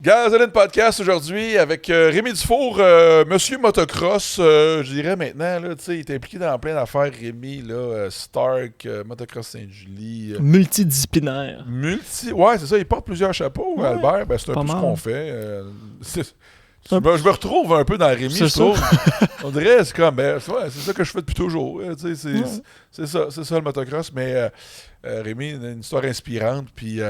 Gasoline Podcast aujourd'hui avec Rémi Dufour, Monsieur Motocross, je dirais maintenant, là, il est impliqué dans plein d'affaires, Rémi, là, Stark, Motocross Saint-Julie. Multidisciplinaire. Ouais, c'est ça, il porte plusieurs chapeaux, ouais, Albert, ben, c'est un peu ce qu'on fait. Je me retrouve un peu dans Rémi, je trouve. On dirait, c'est comme, c'est ça que je fais depuis toujours. C'est ça le motocross, mais Rémi, une histoire inspirante, puis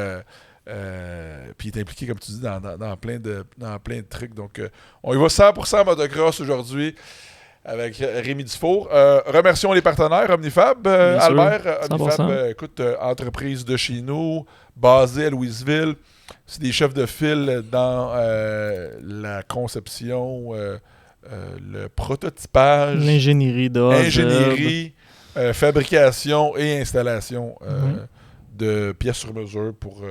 il est impliqué, comme tu dis, dans plein de trucs. Donc, on y va 100% motocross aujourd'hui avec Rémi Dufour. Remercions les partenaires, Omnifab, Albert. Omnifab, écoute, entreprise de chez nous, basée à Louisville. C'est des chefs de file dans la conception, le prototypage, l'ingénierie, fabrication et installation de pièces sur mesure pour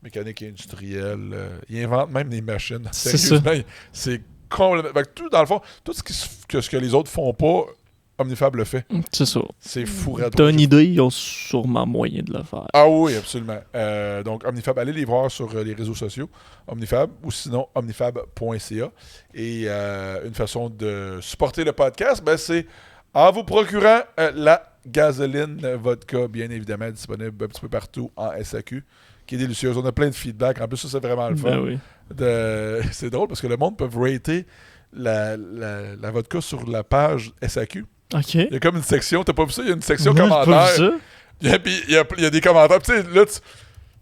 mécanique industrielle. Ils inventent même des machines. Sérieusement, c'est complètement... Dans le fond, tout ce que les autres font pas, Omnifab le fait. C'est ça. C'est fou. T'as une idée, ils ont sûrement moyen de le faire. Ah oui, absolument. Donc, Omnifab, allez les voir sur les réseaux sociaux, Omnifab, ou sinon omnifab.ca. Et une façon de supporter le podcast, c'est en vous procurant la gasoline vodka, bien évidemment, disponible un petit peu partout en SAQ, qui est délicieuse. On a plein de feedback. En plus, ça, c'est vraiment le fun. Oui. C'est drôle parce que le monde peut rater la vodka sur la page SAQ. OK. Il y a comme une section. T'as pas vu ça? Il y a une section commentaires. Il y a des commentaires. Tu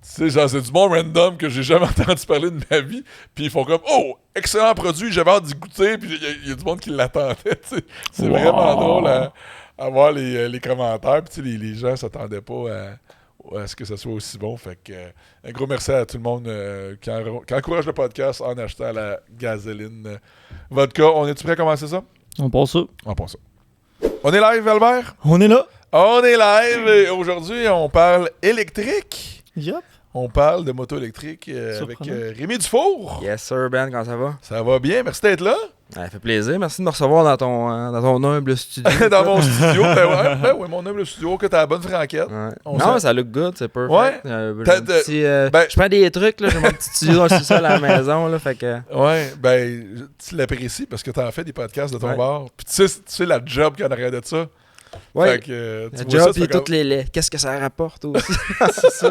sais, là, c'est du monde random que j'ai jamais entendu parler de ma vie. Puis ils font comme, oh, excellent produit, j'avais hâte d'y goûter. Puis il y a du monde qui l'attendait. C'est vraiment drôle à voir les commentaires. Puis les gens s'attendaient pas à ce que ça soit aussi bon. Fait que un gros merci à tout le monde qui encourage le podcast en achetant la gasoline vodka. On est-tu prêt à commencer ça? On passe ça. On est live, Albert? On est là. On est live et aujourd'hui, on parle électrique. Yep. On parle de moto électrique avec Rémi Dufour. Yes sir, Ben, comment ça va? Ça va bien, merci d'être là. Ça fait plaisir, merci de me recevoir dans ton humble studio. Dans mon studio, ouais, mon humble studio, que t'as la bonne franquette. Ouais. Non, ça look good, c'est perfect. Ouais. Je prends des trucs, là, j'ai mon petit studio dans le sous-sol à la maison, là, fait que... Ouais, tu l'apprécies parce que t'en fais des podcasts de ton bord. Puis tu sais la job qu'il y a en arrière de ça. Ouais, fait que, le job et toutes les qu'est-ce que ça rapporte aussi. C'est ça.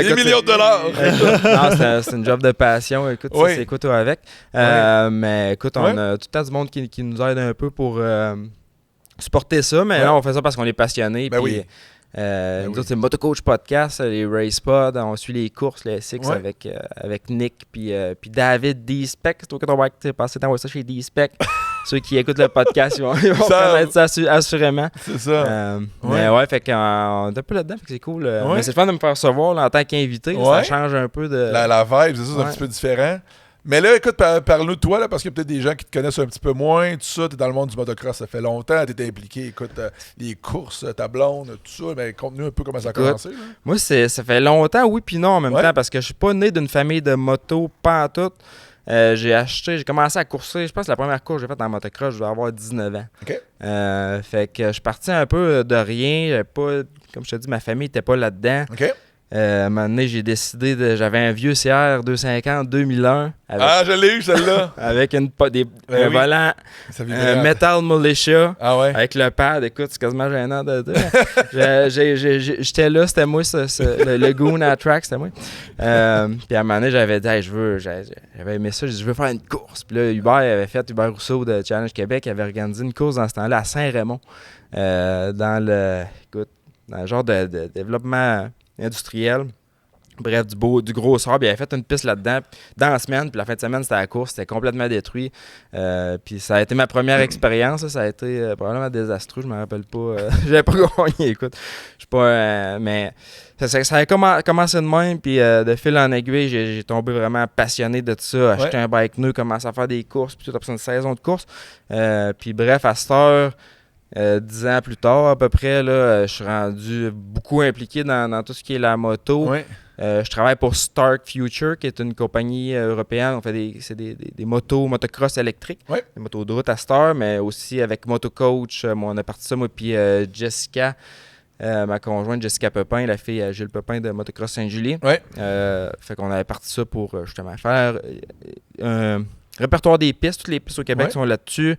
Des millions de dollars. Non, c'est une job de passion. Écoute, c'est quoi toi avec? Mais écoute, on a tout le temps du monde qui nous aide un peu pour supporter ça. Mais là, on fait ça parce qu'on est passionné. Nous autres, c'est le Motocoach Podcast, les Race Pod. On suit les courses, les SX avec Nick puis David D-Spec. C'est toi que on va passer temps ça chez D-Spec. Ceux qui écoutent le podcast, ils vont connaître ça assurément. C'est ça. Mais fait qu'on est un peu là-dedans, fait que c'est cool. Mais c'est le fun de me faire recevoir là, en tant qu'invité. Ça change un peu de... La vibe, c'est ça, c'est un petit peu différent. Mais là, écoute, parle-nous de toi, là, parce qu'il y a peut-être des gens qui te connaissent un petit peu moins, tout ça. T'es dans le monde du motocross, ça fait longtemps, t'es impliqué, écoute, les courses, ta blonde, tout ça. Mais conte-nous un peu comment ça a commencé. Là. Moi, ça fait longtemps, oui puis non en même temps, parce que je suis pas né d'une famille de moto, pas en tout. J'ai commencé à courser, je pense que la première course que j'ai faite en motocross, je devais avoir 19 ans. OK. Fait que je suis parti un peu de rien. Comme je te dis, ma famille n'était pas là-dedans. OK. À un moment donné, j'ai décidé j'avais un vieux CR 250 2001. Je l'ai eu, celle-là. Avec un volant Metal Militia. Ah ouais. Avec le pad, écoute, c'est quasiment gênant de dire. J'étais là, c'était moi, le goon à track, c'était moi. Puis à un moment donné, j'avais dit, j'avais aimé ça, j'ai dit, je veux faire une course. Puis là, Hubert Rousseau de Challenge Québec avait organisé une course dans ce temps-là à Saint-Raymond, dans le genre de développement industriel. Bref, du gros sable. Il avait fait une piste là-dedans dans la semaine. Puis la fin de semaine, c'était la course. C'était complètement détruit. Puis ça a été ma première expérience. Ça a été probablement désastreux. Je me rappelle pas. J'avais pas gagné, écoute. Je sais pas... mais ça a commencé de même. Puis de fil en aiguille, j'ai tombé vraiment passionné de ça. Acheter un bike neuf, commencer à faire des courses. Puis tout après une saison de course. Puis bref, à cette heure... 10 ans plus tard, à peu près, là, je suis rendu beaucoup impliqué dans tout ce qui est la moto. Ouais. Je travaille pour Stark Future, qui est une compagnie européenne. On fait des motocross électriques, des motos de route à cette heure, mais aussi avec Motocoach. On a parti ça, moi, puis Jessica, ma conjointe Jessica Pepin, la fille à Gilles Pepin de Motocross Saint-Julie. Ouais. Fait qu'on avait parti ça pour justement faire un répertoire des pistes. Toutes les pistes au Québec sont là-dessus.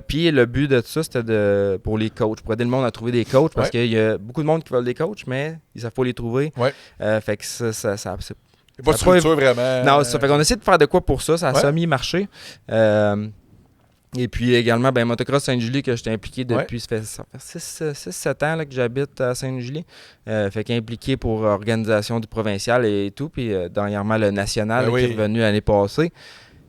Puis le but de ça, c'était pour les coachs, pour aider le monde à trouver des coachs, parce qu'il y a beaucoup de monde qui veulent des coachs, mais ils savent pas les trouver. Ouais. Fait que ça c'est pas de structure vraiment. Non, ça fait qu'on essaie de faire de quoi pour ça. Ça a semi-marché. Et puis également, Motocross Sainte-Julie, que j'étais impliqué depuis, ça fait 6-7 ans là, que j'habite à Sainte-Julie. Fait qu'impliqué pour l'organisation du provincial et tout. Puis dernièrement, le national qui est revenu l'année passée.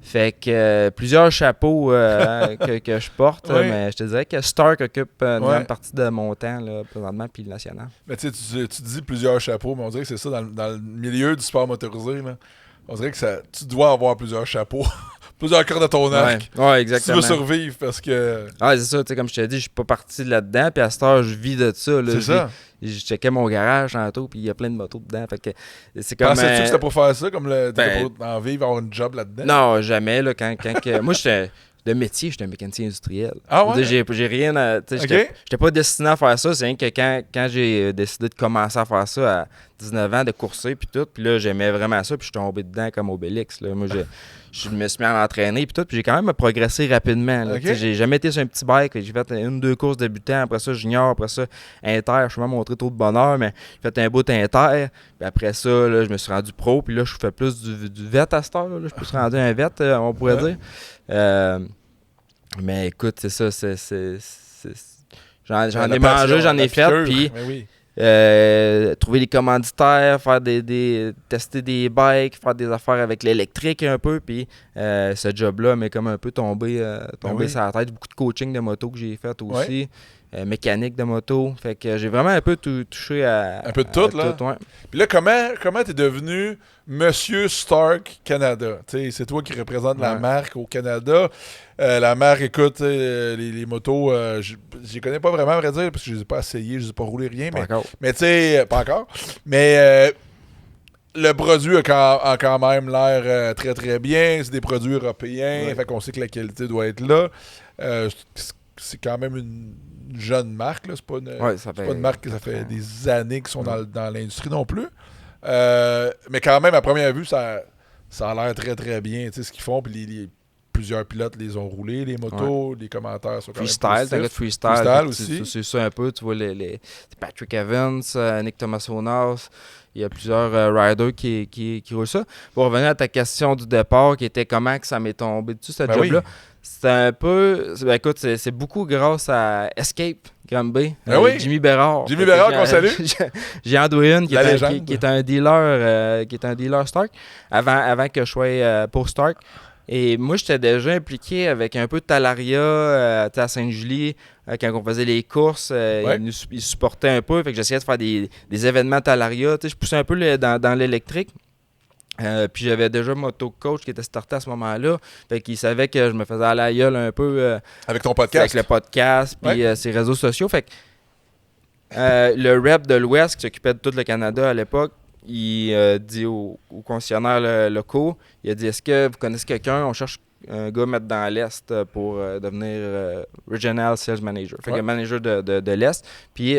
Fait que plusieurs chapeaux que je porte, mais je te dirais que Stark occupe une grande partie de mon temps là, présentement, puis le national. Mais tu dis plusieurs chapeaux, mais on dirait que c'est ça, dans le milieu du sport motorisé, là, on dirait que tu dois avoir plusieurs chapeaux. Plusieurs cordes à ton arc. Ouais, exactement. Tu veux survivre parce que... Ah, c'est ça, tu sais, comme je te dis, je suis pas parti là-dedans, puis à cette heure, je vis de ça. Là, c'est ça. Je checkais mon garage tantôt, puis il y a plein de motos dedans. Fait que c'est comme. Pensais-tu que c'était pour faire ça, comme pour en vivre, avoir une job là-dedans? Non, jamais. Là, moi, j'étais de métier, j'étais un mécanicien industriel. Ah ouais? J'ai rien à. J'étais pas destiné à faire ça. C'est rien que quand j'ai décidé de commencer à faire ça à 19 ans, de courser, puis tout, puis là, j'aimais vraiment ça, puis je suis tombé dedans comme Obélix. Là. Moi, je me suis mis à m'entraîner, puis tout, puis j'ai quand même progressé rapidement. Là. J'ai jamais été sur un petit bike. J'ai fait 1-2 courses débutants, après ça, junior, après ça, inter. Je suis même montré trop de bonheur, mais j'ai fait un bout inter. Puis après ça, là, je me suis rendu pro, puis là, je fais plus du vet à cette heure. Là. Je me suis rendu un vet, on pourrait dire. Mais écoute, c'est ça, j'en ai mangé, j'en ai fait, puis trouver des commanditaires, tester des bikes, faire des affaires avec l'électrique un peu, puis ce job-là m'est comme un peu tombé sur la tête. Beaucoup de coaching de moto que j'ai fait aussi, mécanique de moto, fait que j'ai vraiment un peu touché à un peu de tout, là. Ouais. Puis là, comment t'es devenu Monsieur Stark Canada? T'sais, c'est toi qui représente la marque au Canada. La marque, écoute, les motos, je les connais pas vraiment, à vrai dire, parce que je les ai pas essayées, je les ai pas roulées, rien. Mais tu sais, pas encore. Mais le produit a quand même l'air très, très bien. C'est des produits européens, fait qu'on sait que la qualité doit être là. C'est quand même une jeune marque, là. C'est pas une marque que ça fait des années qu'ils sont dans l'industrie non plus. Mais quand même, à première vue, ça a l'air très, très bien, tu sais, ce qu'ils font. Puis plusieurs pilotes les ont roulés, les motos, les commentaires sont quand même positifs. T'as freestyle aussi. C'est ça un peu, tu vois les Patrick Evans, Nick Thomas-Onas, il y a plusieurs riders qui roulent ça. Pour revenir à ta question du départ, qui était comment que ça m'est tombé dessus, ce job-là, c'est un peu... écoute, c'est beaucoup grâce à Escape Granby, Jimmy Bérard. Jimmy Bérard, qu'on salue. Jean Douin, qui est un dealer Stark, avant que je sois pour Stark. Et moi, j'étais déjà impliqué avec un peu de Talaria à Sainte-Julie, quand on faisait les courses. Ils supportaient un peu, fait que j'essayais de faire des événements Talaria. Je poussais un peu dans l'électrique. Puis j'avais déjà moto-coach qui était starté à ce moment-là. Fait qu'il savait que je me faisais à la gueule un peu... avec ton podcast. Avec le podcast, puis ses réseaux sociaux. Fait que le rep de l'Ouest qui s'occupait de tout le Canada à l'époque, il dit aux concessionnaires locaux, il a dit, est-ce que vous connaissez quelqu'un? On cherche un gars à mettre dans l'Est pour devenir Regional Sales Manager. Fait que manager de l'Est. Puis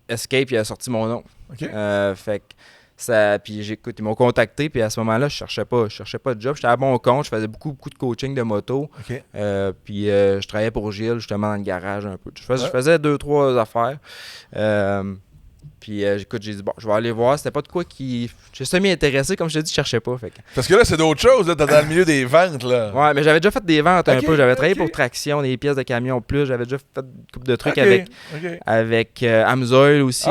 Escape, il a sorti mon nom. Fait que puis ils m'ont contacté, puis à ce moment-là, je cherchais pas de job. J'étais à bon compte, je faisais beaucoup de coaching de moto. Puis je travaillais pour Gilles, justement, dans le garage un peu. Je faisais 2-3 affaires. Puis écoute, j'ai dit, bon, je vais aller voir. C'était pas de quoi qui... J'ai semi-intéressé, comme je t'ai dit, je cherchais pas. Fait que... Parce que là, c'est d'autres choses, là. T'es dans le milieu des ventes, là. Ouais, mais j'avais déjà fait des ventes un peu. J'avais travaillé pour Traction, des pièces de camion plus. J'avais déjà fait une couple de trucs avec Amsoil aussi.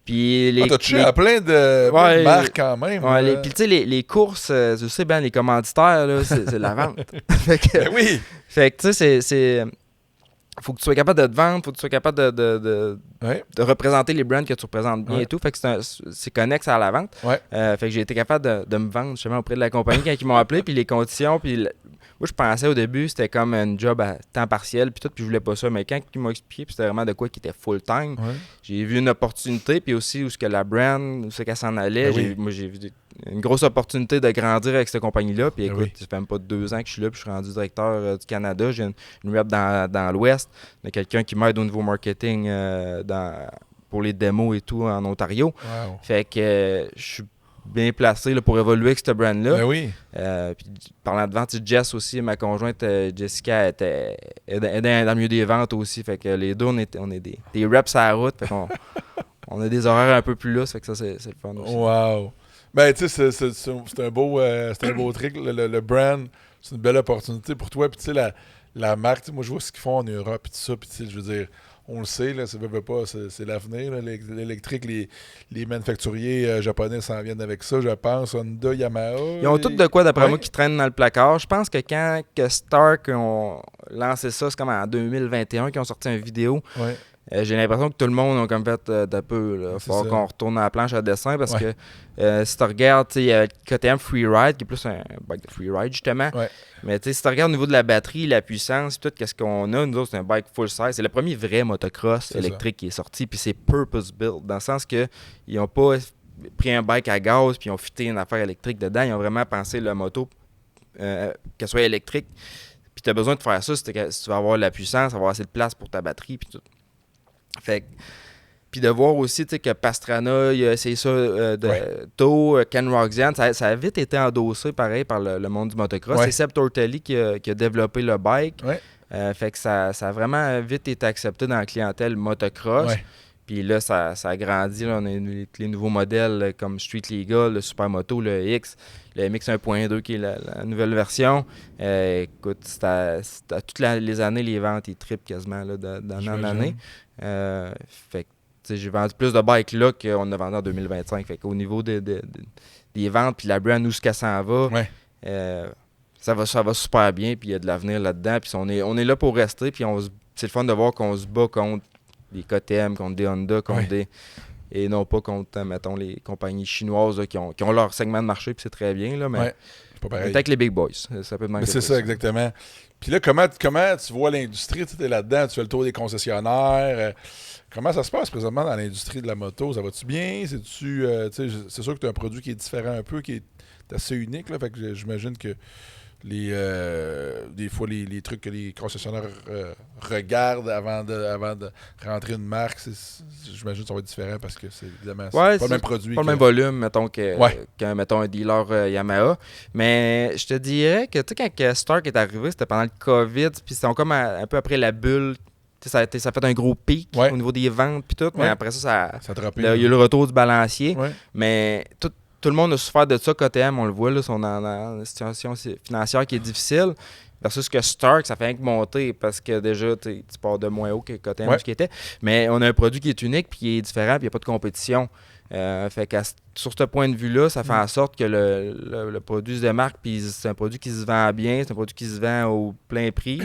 Puis t'as touché à plein de marques quand même. Puis tu sais, les courses, tu sais bien, les commanditaires, là, c'est la vente. Fait que tu sais, c'est... Faut que tu sois capable de te vendre, faut que tu sois capable de représenter les brands que tu représentes bien et tout. Fait que c'est connexe à la vente. Fait que j'ai été capable de me vendre justement auprès de la compagnie quand ils m'ont appelé, puis les conditions, puis Moi, je pensais au début, c'était comme un job à temps partiel, puis tout, puis je voulais pas ça. Mais quand ils m'ont expliqué, puis c'était vraiment de quoi qui était full-time, j'ai vu une opportunité, puis aussi où ce que la brand, où ce qu'elle s'en allait. Moi, j'ai vu une grosse opportunité de grandir avec cette compagnie-là. Puis écoute, ça fait même pas 2 ans que je suis là, puis je suis rendu directeur du Canada. J'ai une rep dans l'Ouest. Il y a quelqu'un qui m'aide au niveau marketing pour les démos et tout en Ontario. Wow. Fait que je suis bien placé là, pour évoluer avec cette brand-là. Ben oui. Puis parlant de vente, Jess aussi, ma conjointe Jessica, est dans le milieu des ventes aussi. Fait que les deux, on est des reps à la route. Fait qu'on on a des horaires un peu plus lousses. Fait que ça, c'est le fun aussi. Wow. Ben, tu sais, c'est un beau truc. Le brand, c'est une belle opportunité pour toi. Puis, tu sais, la marque, moi, je vois ce qu'ils font en Europe. Puis, tout ça. Puis, tu sais, je veux dire, on le sait, là, ça veut pas, c'est l'avenir. Là, l'électrique, les manufacturiers japonais s'en viennent avec ça, je pense. Honda, Yamaha. Ils ont tout de quoi, d'après moi, qui traînent dans le placard. Je pense que quand Stark ont lancé ça, c'est comme en 2021 qu'ils ont sorti une vidéo. Ouais. J'ai l'impression que tout le monde a comme fait d'un peu. Il faut qu'on retourne à la planche à dessin parce que si tu regardes, il y a le KTM Freeride qui est plus un bike de freeride justement. Ouais. Mais si tu regardes au niveau de la batterie, la puissance, tout ce qu'on a, nous autres, c'est un bike full size. C'est le premier vrai motocross électrique qui est sorti. Puis c'est purpose built dans le sens que ils n'ont pas pris un bike à gaz puis ils ont fité une affaire électrique dedans. Ils ont vraiment pensé la moto qu'elle soit électrique. Puis tu as besoin de faire ça si tu vas avoir la puissance, avoir assez de place pour ta batterie puis tout. Fait puis de voir aussi que Pastrana, il a essayé ça tôt, Ken Roxanne, ça a vite été endossé pareil par le monde du motocross. C'est Seb Tortelli qui a développé le bike. Fait que ça a vraiment vite été accepté dans la clientèle motocross. Puis là, ça a grandi. Là, on a les nouveaux modèles comme Street Legal, le Supermoto, le X, le MX 1.2 qui est la nouvelle version. Écoute, toutes les années, les ventes, ils triplent quasiment d'année en année. Fait que j'ai vendu plus de bikes là qu'on a vendu en 2025. Fait qu'au niveau des ventes puis la brand où ce qu'elle s'en va, ça va super bien. Puis il y a de l'avenir là-dedans. Puis on est là pour rester. Puis c'est le fun de voir qu'on se bat contre des KTM, contre des Honda, contre des... Et non pas contre, mettons, les compagnies chinoises là, qui ont leur segment de marché. Puis c'est très bien. Là, mais c'est pas pareil. avec les big boys. Ça peut demander. C'est ça, exactement. Puis là, comment tu vois l'industrie? Tu es là-dedans, tu fais le tour des concessionnaires. Comment ça se passe présentement dans l'industrie de la moto? Ça va-tu bien? C'est sûr que tu as un produit qui est différent un peu, qui est assez unique. Là, fait que j'imagine que des fois, les trucs que les concessionnaires regardent avant de rentrer une marque, j'imagine que ça va être différent parce que c'est évidemment pas le même produit. Pas le même volume, mettons, qu'un mettons, un dealer Yamaha. Mais je te dirais que quand Stark est arrivé, c'était pendant le COVID, puis c'était comme un peu après la bulle. Ça a fait un gros pic au niveau des ventes puis tout, mais après ça il y a eu le retour du balancier. Mais tout le monde a souffert de ça. KTM, on le voit, là, sont dans une situation financière qui est difficile. Versus que Stark, ça fait rien que monter parce que déjà, tu pars de moins haut que KTM, ce qui était. Mais on a un produit qui est unique puis qui est différent puis il n'y a pas de compétition. Fait que sur ce point de vue-là, ça fait en sorte que le produit se démarque puis c'est un produit qui se vend bien, c'est un produit qui se vend au plein prix.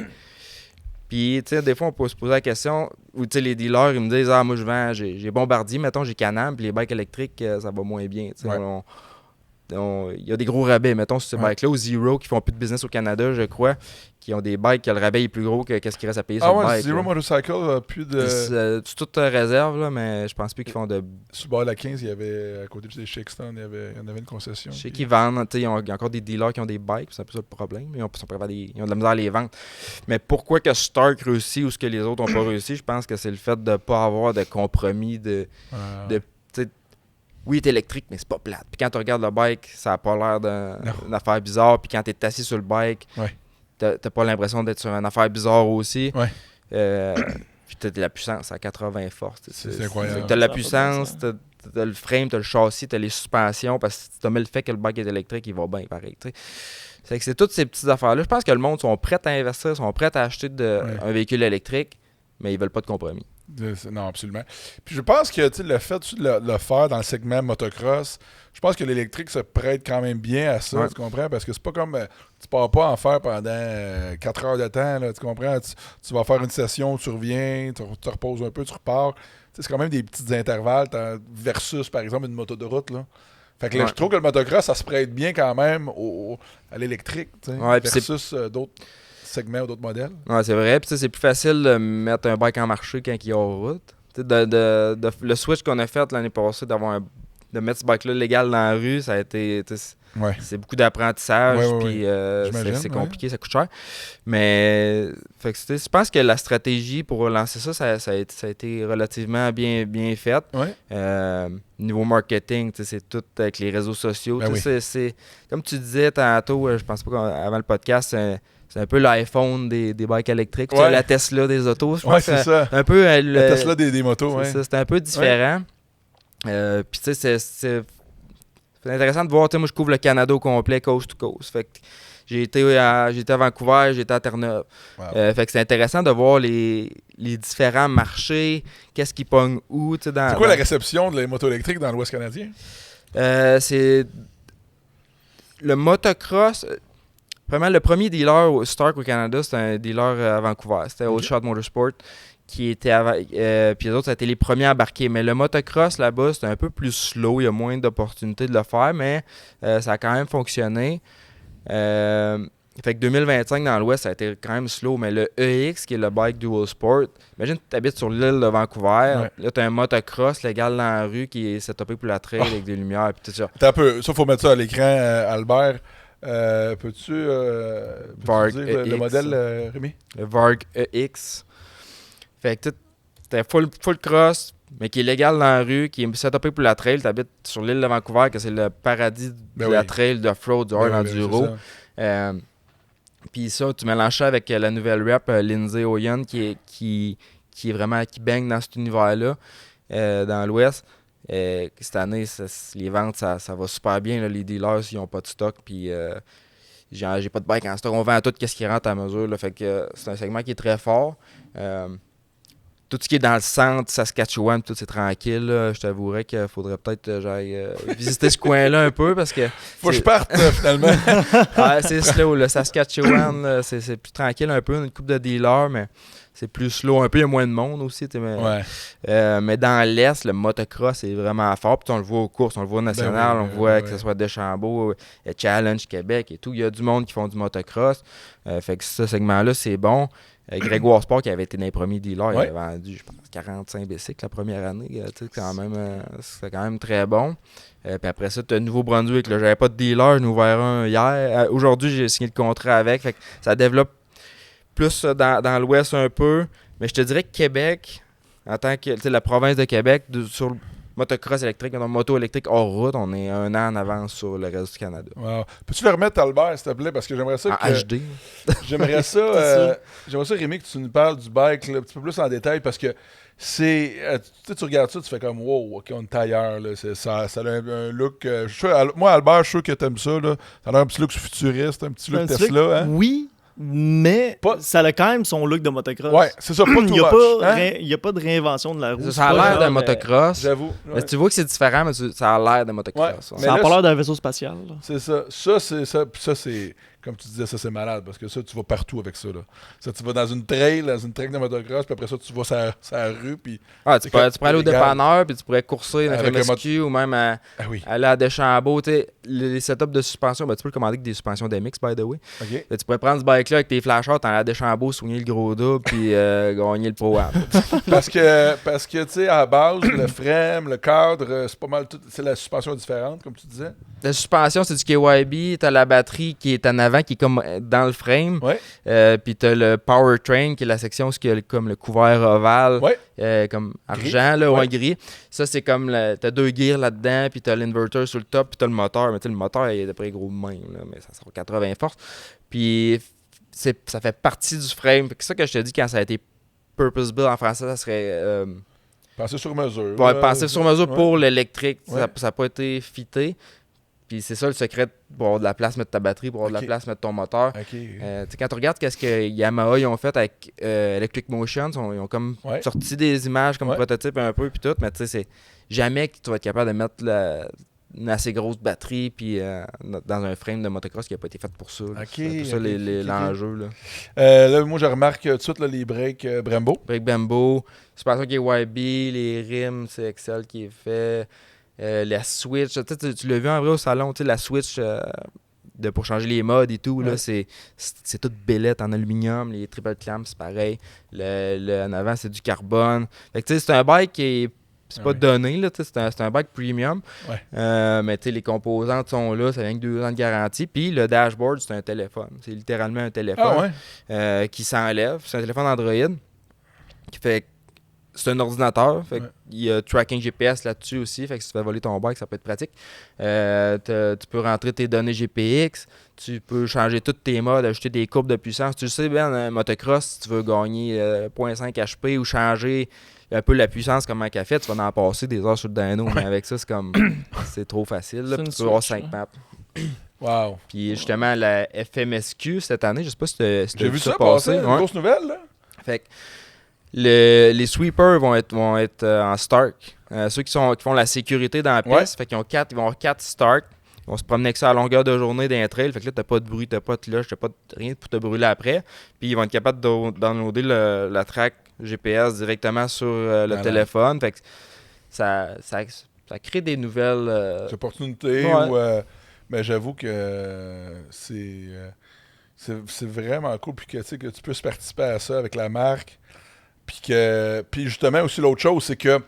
Puis, tu sais, des fois, on peut se poser la question, où, tu sais, les dealers, ils me disent, moi, je vends, j'ai Bombardier, mettons, j'ai Can-Am, puis les bikes électriques, ça va moins bien. Tu sais, il y a des gros rabais, mettons, sur ces bikes-là, ou Zero, qui font plus de business au Canada, je crois, qui ont des bikes que le rabais est plus gros que ce qu'il reste à payer sur le bike. Zero Motorcycle, plus de... C'est toute réserve, là, mais je pense plus qu'ils font de... Sur le bord de la 15, il y avait, à côté de chez Exton, il y en avait une concession. Je sais qu'ils vendent, il y a encore des dealers qui ont des bikes, c'est un peu ça le problème, ils ont de la misère à les vendre. Mais pourquoi que Stark réussit ou ce que les autres n'ont pas réussi, je pense que c'est le fait de ne pas avoir de compromis, oui, il est électrique, mais c'est pas plate. Puis quand tu regardes le bike, ça n'a pas l'air d'une affaire bizarre. Puis quand tu es assis sur le bike, t'as pas l'impression d'être sur une affaire bizarre aussi. Puis tu as de la puissance à 80 forces. C'est incroyable. Tu as la puissance, tu as le frame, tu as le châssis, tu as les suspensions. Parce que si tu mets le fait que le bike est électrique, il va bien pareil. C'est toutes ces petites affaires-là. Je pense que le monde sont prêts à investir, sont prêts à acheter un véhicule électrique, mais ils veulent pas de compromis. Non, absolument. Puis je pense que le fait de le faire dans le segment motocross, je pense que l'électrique se prête quand même bien à ça, tu comprends? Parce que c'est pas comme tu pars pas en faire pendant 4 heures de temps, là, tu comprends? Tu vas faire une session, tu reviens, tu te reposes un peu, tu repars. C'est quand même des petits intervalles versus, par exemple, une moto de route. Là. Fait que là, je trouve que le motocross, ça se prête bien quand même à l'électrique, versus d'autres segments ou d'autres modèles. Ouais, c'est vrai. Puis c'est plus facile de mettre un bike en marché quand il est hors route. Le switch qu'on a fait l'année passée de mettre ce bike-là légal dans la rue, ça a été... C'est beaucoup d'apprentissage, puis c'est compliqué, ça coûte cher. Mais fait que je pense que la stratégie pour lancer ça a été relativement bien faite. Niveau marketing, c'est tout avec les réseaux sociaux. C'est comme tu disais tantôt, je pense pas qu'avant le podcast, c'est un peu l'iPhone des bikes électriques. La Tesla des autos. Je pense c'est ça. Un peu, la Tesla des motos. C'est un peu différent. Puis tu sais, c'est intéressant de voir. Moi, je couvre le Canada au complet, coast to coast. Fait que j'ai été à Vancouver, j'ai été à Terre-Neuve. Fait que c'est intéressant de voir les différents marchés, qu'est-ce qui pogne où. C'est quoi la réception de la moto électrique dans l'Ouest canadien? C'est le motocross. Vraiment, le premier dealer Stark au Canada, c'était un dealer à Vancouver. C'était Old Shot Motorsport qui était avant. Puis les autres, ça a été les premiers à embarquer. Mais le motocross là-bas, c'était un peu plus slow. Il y a moins d'opportunités de le faire, mais ça a quand même fonctionné. Fait que 2025 dans l'Ouest, ça a été quand même slow. Mais le EX, qui est le bike Dual Sport, imagine que tu habites sur l'île de Vancouver. Là, tu as un motocross légal dans la rue qui est setupé pour la trail avec des lumières et tout ça. Attends un peu. Ça, il faut mettre ça à l'écran, Albert. Peux-tu dire le modèle, Rémi? Le Varg EX. Fait que c'était full cross, mais qui est légal dans la rue, qui est setupé pour la trail. Tu habites sur l'île de Vancouver, que c'est le paradis de la trail, d'off-road, du hard enduro. Puis ça, tu mélanges ça avec la nouvelle rep Lindsay Oyen, qui est vraiment qui baigne dans cet univers-là, dans l'Ouest. Cette année, les ventes, ça va super bien. Là, les dealers, ils n'ont pas de stock. Puis j'ai pas de bike en stock. On vend tout ce qui rentre à mesure. Là, fait que c'est un segment qui est très fort. Tout ce qui est dans le centre, Saskatchewan, tout c'est tranquille. Là. Je t'avouerais qu'il faudrait peut-être que j'aille visiter ce coin-là un peu parce que... Faut que je parte finalement. C'est slow. Le Saskatchewan, c'est plus tranquille un peu. Une couple de dealers, mais c'est plus slow. Un peu, il y a moins de monde aussi. Mais dans l'Est, le motocross est vraiment fort. Puis on le voit aux courses, on le voit au national, on le voit que ce soit Deschambault, Challenge Québec et tout. Il y a du monde qui font du motocross. Fait que ce segment-là, c'est bon. Grégoire Sport, qui avait été dans les premiers dealers, il avait vendu, je pense, 45 bicycles la première année. C'était quand même très bon. Puis après ça, tu as Nouveau-Brunswick. J'avais pas de dealer, j'en ai ouvert un hier. Aujourd'hui, j'ai signé le contrat avec. Fait que ça développe plus dans l'Ouest un peu. Mais je te dirais que Québec, en tant que la province de Québec, sur le motocross électrique, moto électrique hors route, on est un an en avance sur le reste du Canada. Wow. Peux-tu le remettre, Albert, s'il te plaît? Parce que j'aimerais ça en HD. J'aimerais ça, Rémi, que tu nous parles du bike là, un petit peu plus en détail, parce que c'est... tu regardes ça, tu fais comme, wow, OK, on est ailleurs. Là. Ça a un look... moi, Albert, je suis sûr que t'aimes ça. Là. Ça a l'air un petit look futuriste, un petit look Tesla. Hein? Oui. Mais ça a quand même son look de motocross. Ouais, c'est ça, pas tout much. Il n'y a pas de réinvention de la roue. Ça a l'air d'un motocross. J'avoue. Mais tu vois que c'est différent, mais ça a l'air d'un motocross. Ça a pas l'air d'un vaisseau spatial. C'est ça. Ça, c'est... Comme tu disais, ça c'est malade parce que ça, tu vas partout avec ça. Là. Ça, tu vas dans une trail de motocross, puis après ça, tu vas sur la rue. Puis tu pourrais aller au dépanneur, puis tu pourrais courser dans le FMSQ ou même aller à Deschambault. Les setups de suspension, tu peux le commander avec des suspensions DMX, by the way. Okay. Tu pourrais prendre ce bike-là avec tes flashers, t'en aller à Deschambault, soigner le gros double, puis gagner le Pro-Am. Parce que tu sais, à la base, le frame, le cadre, c'est pas mal tout. C'est la suspension différente, comme tu disais. La suspension, c'est du KYB. T'as la batterie qui est en avant, qui est comme dans le frame. Puis t'as le powertrain, qui est la section où il y a comme le couvert ovale, comme argent, là, ou en gris. Ça, c'est comme, t'as 2 gears là-dedans, puis t'as l'inverter sur le top, puis t'as le moteur. Mais tu sais, le moteur, il est d'après gros de même, là, mais ça sort 80 forces. Puis ça fait partie du frame. C'est ça que je te dis, quand ça a été purpose-built en français, ça serait... penser sur mesure. Penser sur mesure pour l'électrique. Ça n'a pas été fité. Puis c'est ça le secret pour avoir de la place, mettre ta batterie, pour avoir de la place, mettre ton moteur. Quand tu regardes ce que Yamaha ils ont fait avec Electric Motion, ils ont comme sorti des images comme prototype un peu, puis tout, mais tu sais, c'est jamais que tu vas être capable de mettre une assez grosse batterie puis dans un frame de motocross qui n'a pas été fait pour ça. C'est pour ça l'enjeu. Là, moi, je remarque tout de suite les breaks Brembo. Break Brembo, suspension qui est YB, les rims, c'est Excel qui est fait. la Switch. Tu l'as vu en vrai au salon, la Switch pour changer les modes et tout. Là, c'est toute bellette en aluminium. Les triple clamps, c'est pareil. En avant, c'est du carbone. Fait que c'est un bike qui est. C'est pas donné, là, c'est un bike premium. Mais les composantes sont là, ça vient avec 2 ans de garantie. Puis le dashboard, c'est un téléphone. C'est littéralement un téléphone qui s'enlève. C'est un téléphone Android qui fait. C'est un ordinateur. Fait il y a tracking GPS là-dessus aussi. Fait que si tu fais voler ton bike, ça peut être pratique. Tu peux rentrer tes données GPX. Tu peux changer tous tes modes, ajouter des courbes de puissance. Tu le sais bien, en motocross, si tu veux gagner 0.5 HP ou changer un peu la puissance comme un café, tu vas en passer des heures sur le dyno. Mais avec ça, c'est comme c'est trop facile. Là, tu peux avoir 5 maps. Wow. Puis justement, la FMSQ cette année, je sais pas si tu j'ai vu ça passer. Une grosse nouvelle, là. Fait que les sweepers vont être en Stark. Ceux qui font la sécurité dans la piste, fait qu'ils ils vont avoir 4 Stark. Ils vont se promener avec ça à longueur de journée dans les trails. Fait que là, t'as pas de bruit, t'as pas de cloche, t'as pas rien pour te brûler après. Puis ils vont être capables de downloader la track GPS directement sur le téléphone. Fait que ça crée des nouvelles opportunités. Mais j'avoue que c'est vraiment cool. Puis que tu puisses participer à ça avec la marque. Puis justement, aussi l'autre chose, c'est que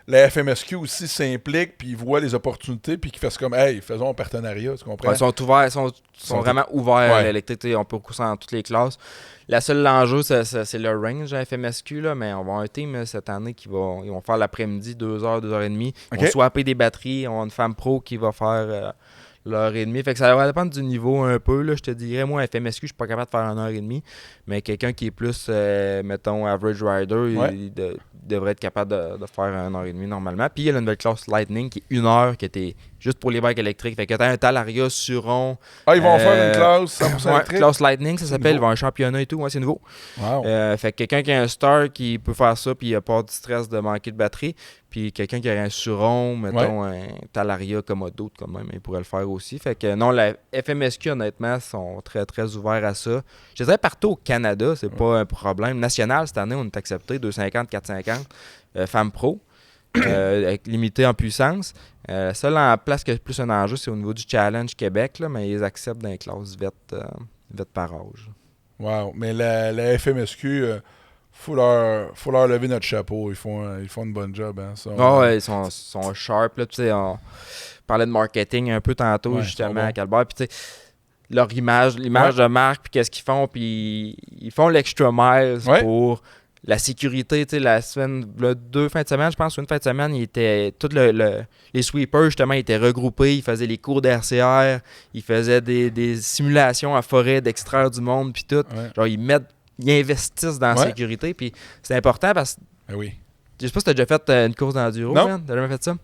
la FMSQ aussi s'implique, puis ils voient les opportunités, puis qu'ils fassent comme, hey, faisons un partenariat, tu comprends? Ils sont ouverts, sont vraiment ouverts à l'électrique. On peut courir dans toutes les classes. La seule enjeu, c'est le range à FMSQ, là, mais on va avoir un team cette année ils vont faire l'après-midi, 2h, 2h30. Ils vont swapper des batteries. On a une femme pro qui va faire l'heure et demie. Fait que ça va dépendre du niveau un peu. Là, je te dirais, moi, FMSQ, je suis pas capable de faire 1h30. Mais quelqu'un qui est plus, mettons, average rider, il devrait être capable de faire 1h30 normalement. Puis il y a la nouvelle classe Lightning qui est 1 heure, qui était juste pour les bikes électriques. Fait que t'as un Talaria, Suron. Ils vont faire une classe 100% électrique? Classe Lightning, ça s'appelle. Ils vont avoir un championnat et tout. Ouais, c'est nouveau. Wow. Fait que quelqu'un qui a un Star qui peut faire ça, puis il n'a pas de stress de manquer de batterie. Puis quelqu'un qui a un Suron, mettons, un Talaria comme d'autres quand même, il pourrait le faire aussi. Fait que non, la FMSQ, honnêtement, sont très, très ouverts à ça. Je dirais partout au Canada, c'est pas un problème. National, cette année, on est accepté 250, 450 femmes pro, limité en puissance. Seul en place qui a plus un enjeu, c'est au niveau du Challenge Québec, là, mais ils acceptent dans les classes VET par âge. Wow. Mais la FMSQ, faut leur lever notre chapeau. Ils font une bonne job. Hein, ils sont sharp. Là, on parlait de marketing un peu tantôt, justement, avec Albert. Puis, leur l'image de marque, puis qu'est-ce qu'ils font. Puis ils font l'extra miles pour la sécurité. La semaine, 2 fins de semaine, je pense, une fin de semaine, les sweepers, justement, ils étaient regroupés. Ils faisaient les cours d'RCR. Ils faisaient des simulations en forêt d'extraire du monde, puis tout. Genre, ils investissent dans la sécurité, puis c'est important parce que. Je sais pas si tu as déjà fait une course d'enduro, man. T'as jamais fait ça?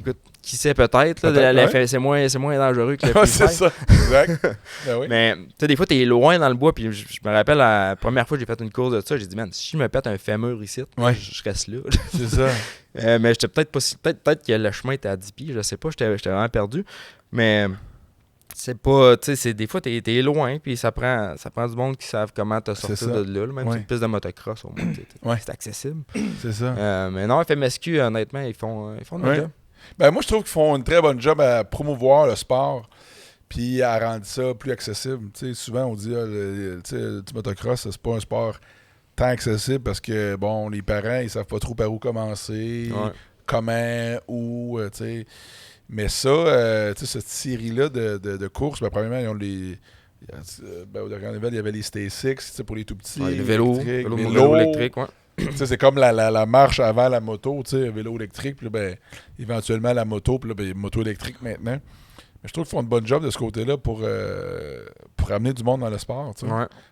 Écoute, qui sait peut-être, là, c'est moins dangereux que le freestyle. C'est ça, exact. Mais tu sais, des fois, t'es loin dans le bois, puis je me rappelle la première fois que j'ai fait une course de ça, j'ai dit, man, si je me pète un fémur ici, je reste là. C'est ça. Mais j'étais peut-être que le chemin était à 10 pieds, je sais pas, j'étais vraiment perdu. Mais c'est pas, tu sais, des fois, t'es loin, puis ça prend du monde qui savent comment te sortir de là. Même une piste de motocross, au moins, c'est accessible. C'est ça. Mais non, FMSQ, honnêtement, ils font de job. Ben, moi, je trouve qu'ils font une très bonne job à promouvoir le sport, puis à rendre ça plus accessible. Tu sais, souvent, on dit, du motocross, c'est pas un sport tant accessible parce que, bon, les parents, ils savent pas trop par où commencer, comment, où, tu sais. Mais ça, tu sais, cette série-là de courses, ben, premièrement, ils ont au Carnival, il y avait les Stay Six, pour les tout petits. Les vélos électriques, c'est comme la marche avant la moto, vélo électrique, puis ben, éventuellement la moto, puis ben, moto électrique maintenant. Mais je trouve qu'ils font un bon job de ce côté-là pour amener du monde dans le sport.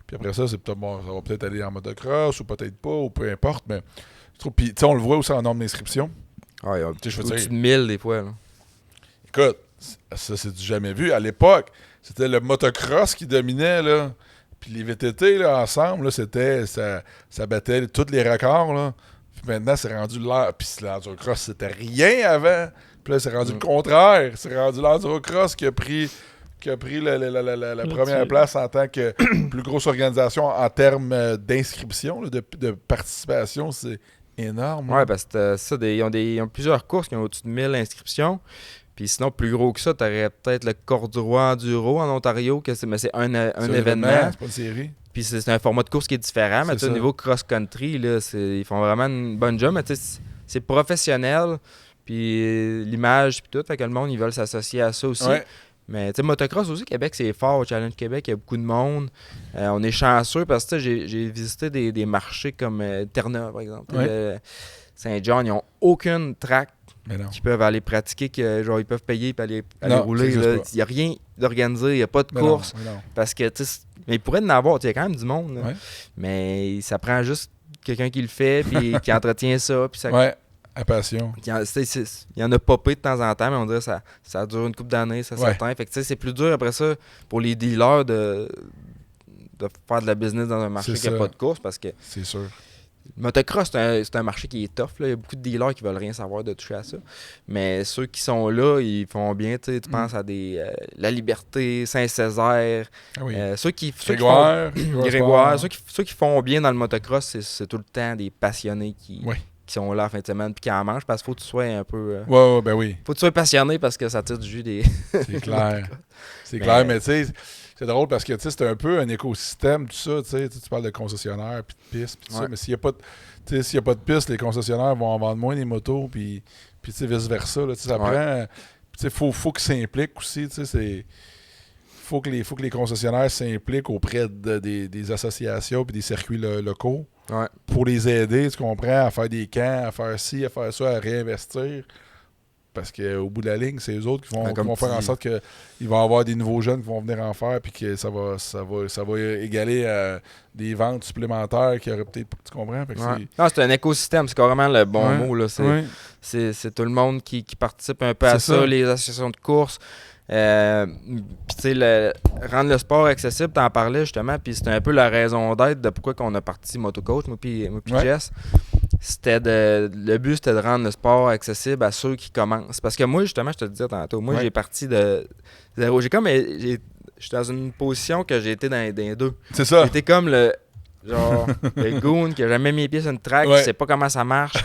Puis après ça, ça va peut-être aller en motocross ou peut-être pas, ou peu importe. Mais je trouve, puis on le voit aussi en nombre d'inscriptions. Je veux dire 1000 des fois. Là. Écoute, ça c'est du jamais vu. À l'époque, c'était le motocross qui dominait, là. Puis les VTT, là, ensemble, là, ça battait tous les records, là. Puis maintenant, c'est rendu puis l'endurocross, c'était rien avant. Puis là, c'est rendu le contraire. C'est rendu l'endurocross qui a pris la première place en tant que plus grosse organisation en termes d'inscription, là, de participation. C'est énorme. Ouais, parce que ça, ils ont plusieurs courses qui ont au-dessus de 1000 inscriptions. Puis sinon, plus gros que ça, tu aurais peut-être le Cordrois Enduro en Ontario, mais c'est un événement. C'est pas une série. Puis c'est un format de course qui est différent. Mais au niveau cross-country, là, ils font vraiment une bonne job. Mais c'est professionnel. Puis l'image, puis tout. Fait que le monde, ils veulent s'associer à ça aussi. Ouais. Mais tu sais, motocross aussi, Québec, c'est fort. Au Challenge Québec, il y a beaucoup de monde. On est chanceux parce que j'ai visité des marchés comme Terre-Neuve, par exemple. Ouais. Saint-John, ils n'ont aucune track qui peuvent aller pratiquer, genre ils peuvent payer et aller rouler. Il n'y a rien d'organisé, il n'y a pas de course. Non. Parce que, mais il pourrait en avoir, il y a quand même du monde. Ouais. Mais ça prend juste quelqu'un qui le fait, puis qui entretient ça. Puis ça à passion. Il y en a popé de temps en temps, mais on dirait que ça dure une couple d'années, ça s'atteint. Fait que c'est plus dur après ça pour les dealers de faire de la business dans un marché qui n'a pas de course parce que. C'est sûr. Le motocross, c'est un marché qui est tough. Là. Il y a beaucoup de dealers qui veulent rien savoir de toucher à ça. Mais ceux qui sont là, ils font bien. Tu penses à La Liberté, Saint-Césaire. Ceux qui font Grégoire. Ceux qui font bien dans le motocross, c'est tout le temps des passionnés qui sont là en fin de semaine et qui en mangent parce qu'il faut que tu sois un peu. Ben oui. Faut que tu sois passionné parce que ça tire du jus des. C'est clair. C'est clair, mais tu sais. C'est drôle parce que c'est un peu un écosystème, tout ça. Tu parles de concessionnaires puis de pistes, puis tout ça, mais s'il n'y a pas de pistes, les concessionnaires vont en vendre moins les motos, puis vice-versa. Ça prend. Faut qu'ils s'impliquent aussi. Faut que les concessionnaires s'impliquent auprès des associations et des circuits locaux pour les aider, tu comprends, à faire des camps, à faire ci, à faire ça, à réinvestir. Parce qu'au bout de la ligne, c'est eux autres qui vont faire en sorte qu'il va y avoir des nouveaux jeunes qui vont venir en faire puis que ça va égaler des ventes supplémentaires qui auraient peut-être. Tu comprends? Non, c'est un écosystème, c'est carrément le bon mot. Là. C'est tout le monde qui participe un peu à ça, les associations de course. Puis tu sais, rendre le sport accessible, t'en parlais justement, puis c'était un peu la raison d'être de pourquoi on a parti Motocoach, moi puis Jess. Le but, c'était de rendre le sport accessible à ceux qui commencent. Parce que moi, justement, je te le disais tantôt, moi, j'ai parti de zéro. Je suis dans une position que j'ai été dans les deux. C'est ça. J'étais comme le goon qui a jamais mis les pieds sur une track, qui sait pas comment ça marche.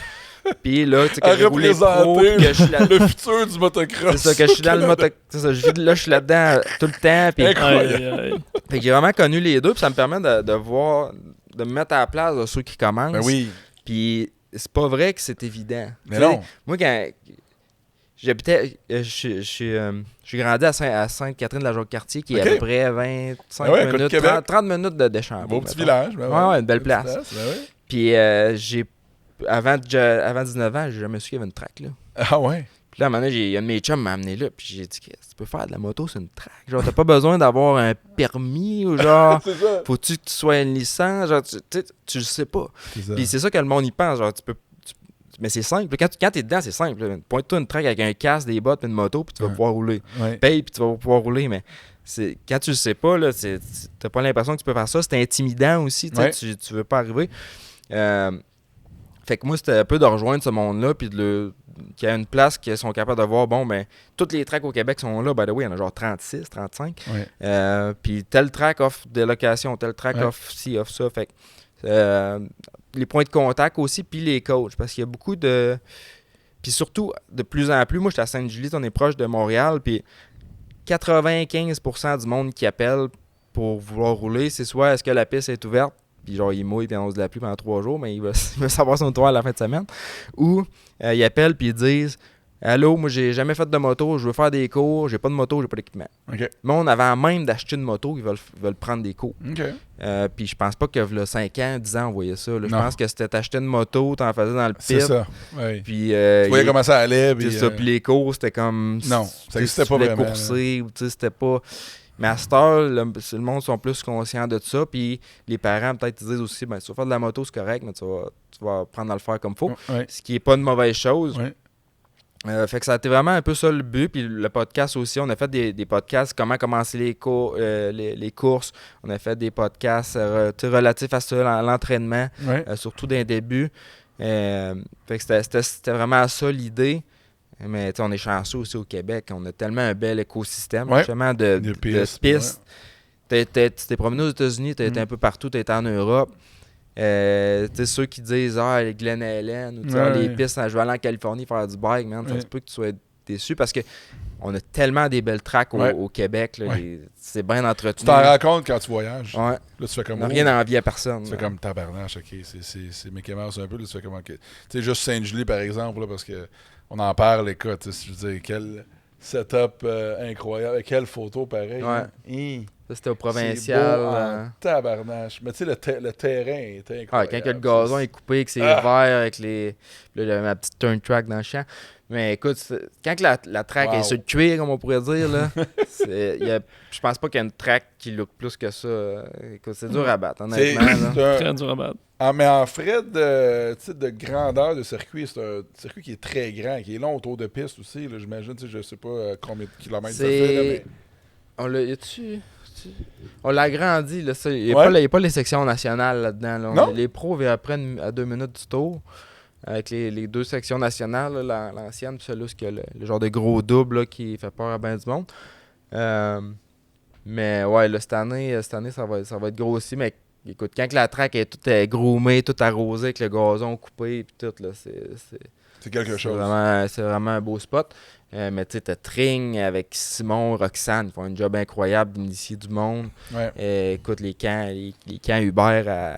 Puis là, tu sais, que j'ai roulé pro, que je suis le futur du motocross. C'est ça, que je suis dans le motocross. C'est ça, je suis là-dedans tout le temps. Puis, fait que j'ai vraiment connu les deux, puis ça me permet de voir, de me mettre à la place de ceux qui commencent. Ben oui. Puis c'est pas vrai que c'est évident. Mais non. Moi, quand j'habitais, je suis grandi à Sainte-Catherine de la Jacques-Cartier, qui est à peu près 25 minutes, 30 minutes de Chambly. Beau petit village. Ouais, une belle place. Puis avant 19 ans, j'ai jamais su qu'il y avait une track là. Ah ouais? Puis là, à un moment donné, il y a un de mes chums m'a amené là, puis j'ai dit, tu peux faire de la moto sur une track? Genre, t'as pas besoin d'avoir un permis ou genre, faut-tu que tu sois une licence? Genre, tu le sais pas. Puis c'est ça que le monde y pense, genre, mais c'est simple. Quand t'es dedans, c'est simple. Pointe-toi une track avec un casque, des bottes, puis une moto, puis tu vas pouvoir rouler. Paye, puis tu vas pouvoir rouler, mais quand tu le sais pas, là, t'as pas l'impression que tu peux faire ça. C'est intimidant aussi, tu veux pas arriver. Fait que moi, c'était un peu de rejoindre ce monde-là, puis qu'il y a une place qu'ils sont capables de voir, bon, ben, toutes les tracks au Québec sont là, by the way, il y en a genre 36, 35. Puis tel track offre des locations, tel track offre ci, offre ça. Fait que les points de contact aussi, puis les coachs, parce qu'il y a beaucoup de... Puis surtout, de plus en plus, moi, j'étais à Sainte-Julie, on est proche de Montréal, puis 95% du monde qui appelle pour vouloir rouler, c'est soit est-ce que la piste est ouverte, puis genre il mouille et annonce de la pluie pendant 3 jours, mais il va savoir son toit à la fin de semaine. Ou ils appellent puis ils disent allô, moi j'ai jamais fait de moto, je veux faire des cours, j'ai pas de moto, j'ai pas d'équipement. Okay. Mais on avant même d'acheter une moto, ils veulent prendre des cours. Okay. Puis je pense pas que là, 5 ans, 10 ans, on voyait ça. Là. Je pense que c'était t'acheter une moto, t'en faisais dans le pit. C'est ça. Oui. Puis tu voyais comment ça allait. Puis puis les cours, c'était comme. Non, ça existait pas vraiment. Courser, c'était pas. Mais à cette heure, le monde sont plus conscients de ça. Puis les parents, peut-être, ils disent aussi ben, tu vas faire de la moto, c'est correct, mais tu vas apprendre à le faire comme il faut. Ouais. Ce qui n'est pas une mauvaise chose. Ouais. Fait que ça a été vraiment un peu ça le but. Puis le podcast aussi, on a fait des podcasts, comment commencer les courses. On a fait des podcasts relatifs à ça, à l'entraînement, surtout d'un début. Fait que c'était vraiment ça l'idée. Mais on est chanceux aussi au Québec. On a tellement un bel écosystème justement de pistes. Tu t'es promené aux États-Unis, tu as été un peu partout, tu as été en Europe. Ceux qui disent les Glen Helen ou les pistes, je vais aller en Californie faire du bike, man, ça se peut que tu sois déçu parce que on a tellement des belles tracks au Québec. Là, c'est bien entretenu. Tu t'en rends compte quand tu voyages. Ouais. Là, tu fais comme. On n'a rien envie à personne. Tu fais comme tabarnache, ok. C'est Mickey Mouse un peu. Là, tu fais comme. Tu sais, juste Saint-Julie, par exemple, là, parce qu'on en parle, écoute. Je veux dire, quel setup incroyable. Quelle photo pareil. Ouais. Ça, c'était au provincial. Tabarnache. Mais tu sais, le terrain était incroyable. Quand le gazon est coupé, avec ses verres, avec ma petite turn track dans le champ. Mais écoute, quand la track est sur le cuir, comme on pourrait dire, là, je pense pas qu'il y a une track qui look plus que ça. Écoute, c'est dur à battre, honnêtement. C'est très dur à battre. Mais en frais de grandeur de circuit, c'est un circuit qui est très grand, qui est long autour de piste aussi. Là, j'imagine, je sais pas combien de kilomètres ça fait. Là, mais... On l'a agrandi. Il n'y a pas les sections nationales là-dedans. Là. Les pros prennent à 2 minutes du tour. Avec les 2 sections nationales, là, l'ancienne, puis celle-là, c'est le genre de gros double là, qui fait peur à bien du monde. Mais ouais, là, cette année ça va être gros aussi. Mais écoute, quand la track est toute groomée, toute arrosée, avec le gazon coupé, puis tout, là, c'est quelque chose. C'est vraiment un beau spot. Mais tu sais, t'as Tring avec Simon, Roxane, ils font un job incroyable d'initier du monde. Ouais. Écoute, les camps Uber.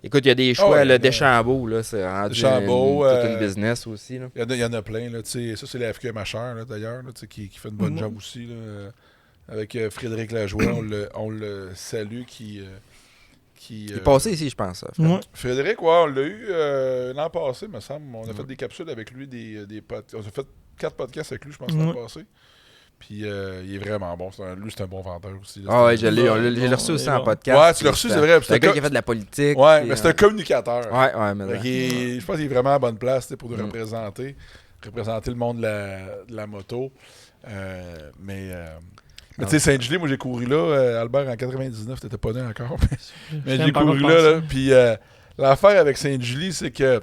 Écoute, il y a des choix. Le Deschambault, là, c'est rendu une business aussi. Il y en a plein. Là, ça, c'est la FQMHR, là, d'ailleurs, là, qui fait une bonne job aussi. Là, avec Frédéric Lajoie, on le salue qui il est passé ici, je pense. Frédéric, on l'a eu l'an passé, me semble. On a fait des capsules avec lui, des podcasts. On a fait 4 podcasts avec lui, je pense, l'an passé. Puis il est vraiment bon. Lui, c'est un bon vendeur aussi. Là, je l'ai reçu aussi en podcast. Ouais, tu l'as reçu, c'est vrai. C'est un gars qui a fait de la politique. Ouais, mais c'est un communicateur. Je pense qu'il est vraiment à bonne place pour nous représenter le monde de la moto. Mais tu sais, Saint-Julie, moi j'ai couru là, Albert, en 99, t'étais pas né encore. Mais j'ai couru là. Puis l'affaire avec Saint-Julie, c'est que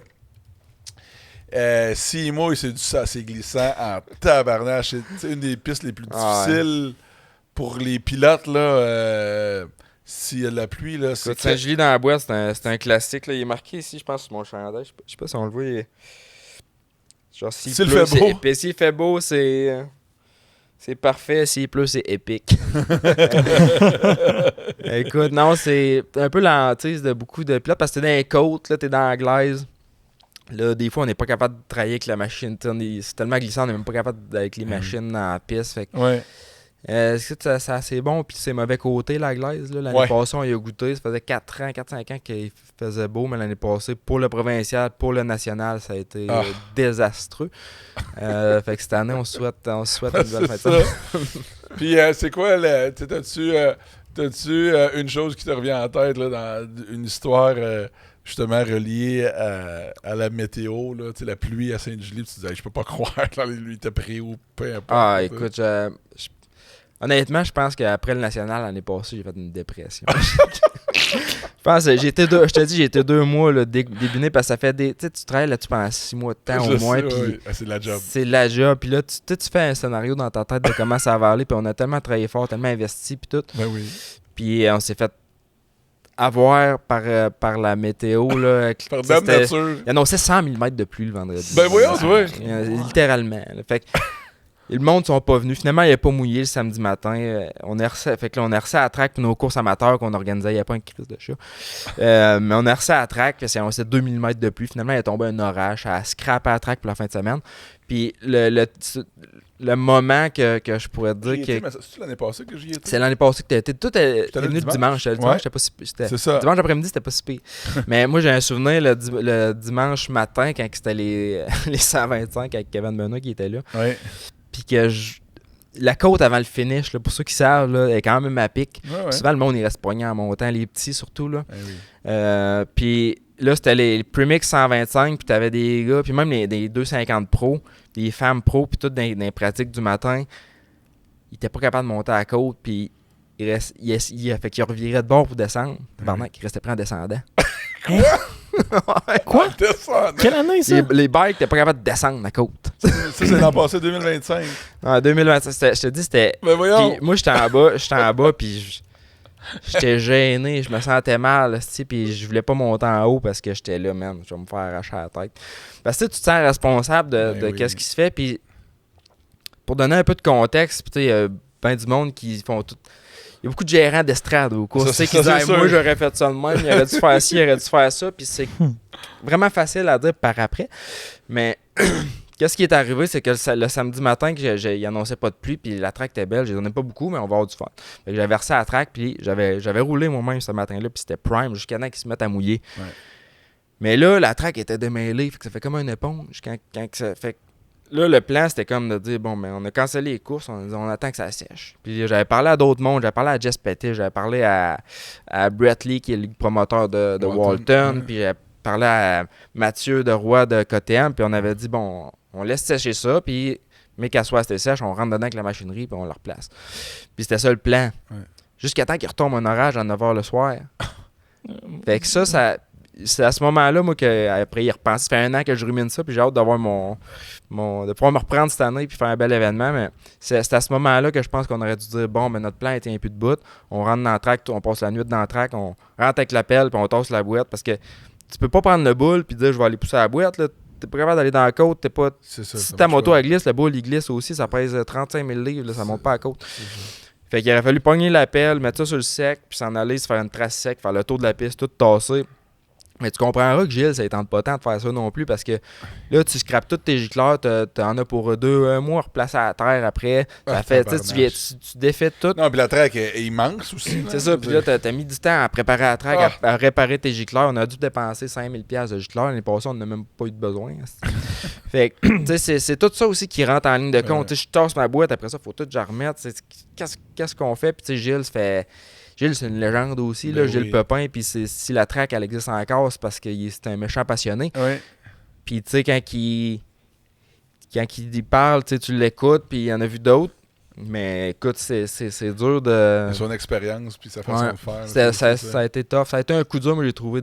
6 mois, c'est glissant en tabarnache. C'est une des pistes les plus difficiles pour les pilotes. Là, s'il y a de la pluie. Là, Saint-Julie dans la boîte, c'est un classique. Là. Il est marqué ici, je pense, sur mon chandail. Je sais pas si on le voit. Genre, s'il fait beau. S'il fait beau, c'est parfait. S'il pleut, c'est épique. Écoute, non, c'est un peu l'hantise de beaucoup de pilotes parce que t'es dans les côtes, là, t'es dans la glaise. Là, des fois, on n'est pas capable de travailler avec la machine. C'est tellement glissant, on n'est même pas capable avec les machines dans la piste. Fait que, c'est assez bon, puis c'est mauvais côté, la glaise. Là. L'année passée, on y a goûté. Ça faisait 4-5 ans qu'il faisait beau, mais l'année passée, pour le provincial, pour le national, ça a été désastreux. Fait que cette année, on souhaite une bonne fin de semaine. Puis, c'est quoi, t'as-tu une chose qui te revient en tête là, dans une histoire justement reliée à la météo, là, la pluie à Saint-Julie, tu disais, je peux pas croire que lui t'a pris ou peu importe. Écoute, honnêtement, je pense qu'après le national l'année passée, j'ai fait une dépression. Je pense j'ai été 2 mois là, débiné parce que ça fait tu travailles là-dessus pendant 6 mois de temps au moins. C'est de la job. C'est de la job. Puis là, tu fais un scénario dans ta tête de comment ça va aller. Puis on a tellement travaillé fort, tellement investi. Puis tout. Ben oui. Puis on s'est fait avoir par la météo. Là, par Dame Nature. Il annonçait 100 mm de pluie le vendredi. Ben voyons, littéralement. Là. Fait que le monde ne sont pas venus. Finalement, il n'a pas mouillé le samedi matin. On a reçu à la track pour nos courses amateurs qu'on organisait. Il n'y a pas une crise de chat. Mais on a reçu à la track. Puis on s'est 2 mm de pluie. Finalement, il est tombé un orage. Ça a scrappé à la track pour la fin de semaine. Puis le moment que je pourrais te dire que... C'est l'année passée que j'y étais? C'est l'année passée que tu étais. Tout est venu le dimanche. Le dimanche, c'est ça. Dimanche après-midi, c'était pas si pire. Mais moi, j'ai un souvenir le dimanche matin quand c'était les 125 avec Kevin Benoît qui était là. Oui. Puis que la côte avant le finish, là, pour ceux qui savent, là, est quand même à pic. Ouais. Souvent, le monde, il reste poignant en montant, les petits surtout. Là. Puis là, c'était les Premix 125, puis t'avais des gars, puis même des 250 pros, des femmes pros, puis tout dans les pratiques du matin. Ils étaient pas capables de monter à la côte, puis fait qu'ils revirait de bord pour descendre. Pendant qu'ils restaient pris en descendant. Quoi? Quelle année, ça? Les bikes, t'es pas capable de descendre la côte. Ça, c'est l'an passé, 2025. En 2025, je te dis, c'était... Mais voyons! Puis moi, j'étais en bas, puis J'étais gêné, je me sentais mal, puis je voulais pas monter en haut parce que j'étais là, man, je vais me faire arracher la tête. Parce que tu te sens responsable de qu'est-ce qui se fait, puis pour donner un peu de contexte, puis tu sais, ben du monde qui font tout... Il y a beaucoup de gérants d'estrade au cours. Tu sais, qui disent, moi, j'aurais fait ça de même, il aurait dû faire ci, il aurait dû faire ça, puis c'est vraiment facile à dire par après. Mais... Qu'est-ce qui est arrivé, c'est que le samedi matin, il annonçait pas de pluie, puis la track était belle. Je donnais pas beaucoup, mais on va avoir du fun. Fait que j'avais versé la track, puis j'avais roulé moi-même ce matin-là, puis c'était prime jusqu'à temps qu'ils se mettent à mouiller. Ouais. Mais là, la track était démêlée, fait que ça fait comme une éponge. Quand ça fait... Là, le plan, c'était comme de dire, bon, mais on a cancellé les courses, on attend que ça sèche. Puis j'avais parlé à d'autres mondes, j'avais parlé à Jess Petty, j'avais parlé à Brett Lee, qui est le promoteur de Walton, puis j'avais parlé à Mathieu de Roy de KTM, puis on avait dit, bon... On laisse sécher ça, puis mais qu'elle soit assez sèche, on rentre dedans avec la machinerie, puis on la replace. Puis c'était ça le plan. Ouais. Jusqu'à temps qu'il retombe un orage à 9h le soir. Fait que ça, c'est à ce moment-là, moi, qu'après, il repense. Ça fait 1 an que je rumine ça, puis j'ai hâte d'avoir de pouvoir me reprendre cette année, puis faire un bel événement. Mais c'est à ce moment-là que je pense qu'on aurait dû dire, bon, mais notre plan était un peu de bout. On rentre dans le track, on passe la nuit dans le track, on rentre avec la pelle, puis on tasse la boîte, parce que tu peux pas prendre le boule, puis dire, je vais aller pousser la boîte, là. T'es pas capable d'aller dans la côte, t'es pas... si ta moto elle glisse, le boule il glisse aussi, ça pèse 35 000 livres, là, ça monte pas à la côte. Fait qu'il aurait fallu pogner la pelle, mettre ça sur le sec, puis s'en aller, se faire une trace sec, faire le tour de la piste, tout tasser. Mais tu comprendras que Gilles, ça ne tente pas tant de faire ça non plus parce que là, tu scrapes tous tes gicleurs, t'en as pour 2 mois, replacer à la terre après. Ça fait, tu défais tout. Non, puis la track est immense aussi. C'est ça, puis là, t'as mis du temps à préparer la track, à réparer tes gicleurs. On a dû dépenser 5 000$ de gicleurs. L'année passée, on n'a même pas eu de besoin. Fait que, tu sais, c'est tout ça aussi qui rentre en ligne de compte. Je tasse ma boîte, après ça, il faut tout que je remette. Qu'est-ce qu'on fait? Puis tu sais, Gilles fait... Gilles, c'est une légende aussi, là, Gilles Pepin. Puis si la track, elle existe encore, c'est parce que c'est un méchant passionné. Oui. Puis tu sais, quand il parle, tu l'écoutes, puis il y en a vu d'autres. Mais écoute, c'est dur de... Son expérience, puis sa façon de faire. Ça a été tough. Ça a été un coup dur, mais j'ai trouvé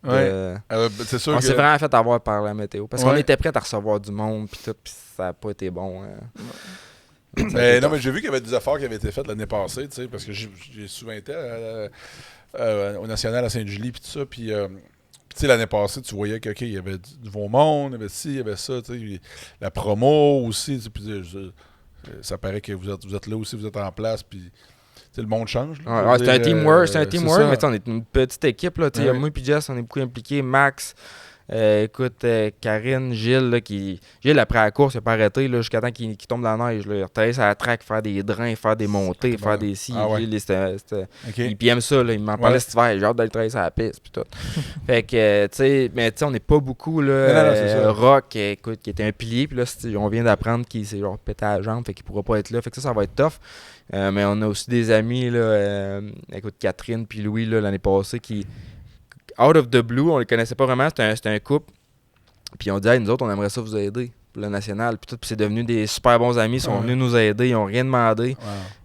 c'est sûr on s'est vraiment fait avoir par la météo. Parce qu'on était prêts à recevoir du monde, puis tout, puis ça n'a pas été bon. Mais non, mais j'ai vu qu'il y avait des efforts qui avaient été faits l'année passée, tu sais, parce que j'ai souvent été au National à Sainte-Julie, puis tout ça, puis tu sais, l'année passée, tu voyais qu'il y avait du nouveau monde, il y avait ci, il y avait ça, tu sais, la promo aussi, puis ça paraît que vous êtes là aussi, vous êtes en place, puis le monde change. Là, c'est un teamwork, mais on est une petite équipe, là, moi et Jess, on est beaucoup impliqués, Max... écoute, Karine, Gilles, là, Gilles, après la course, il n'a pas arrêté là, jusqu'à temps qu'il tombe dans la neige. Là. Il retraite sur la track, faire des drains, faire des montées, faire des scies. Gilles, il aime ça. Là, il m'en parlait cet hiver. J'ai hâte d'aller travailler sur la piste. Puis tout. Fait que, tu sais, mais on n'est pas beaucoup. Là, Rock, écoute, qui était un pilier. Puis là, on vient d'apprendre qu'il s'est genre pété à la jambe. Fait qu'il ne pourra pas être là. Fait que ça va être tough. Mais on a aussi des amis, là, écoute, Catherine puis Louis, là, l'année passée, qui... Out of the blue, on les connaissait pas vraiment, c'était un couple. Puis on dit, hey, nous autres, on aimerait ça vous aider pour le national. Puis c'est devenu des super bons amis, ils sont venus nous aider, ils n'ont rien demandé.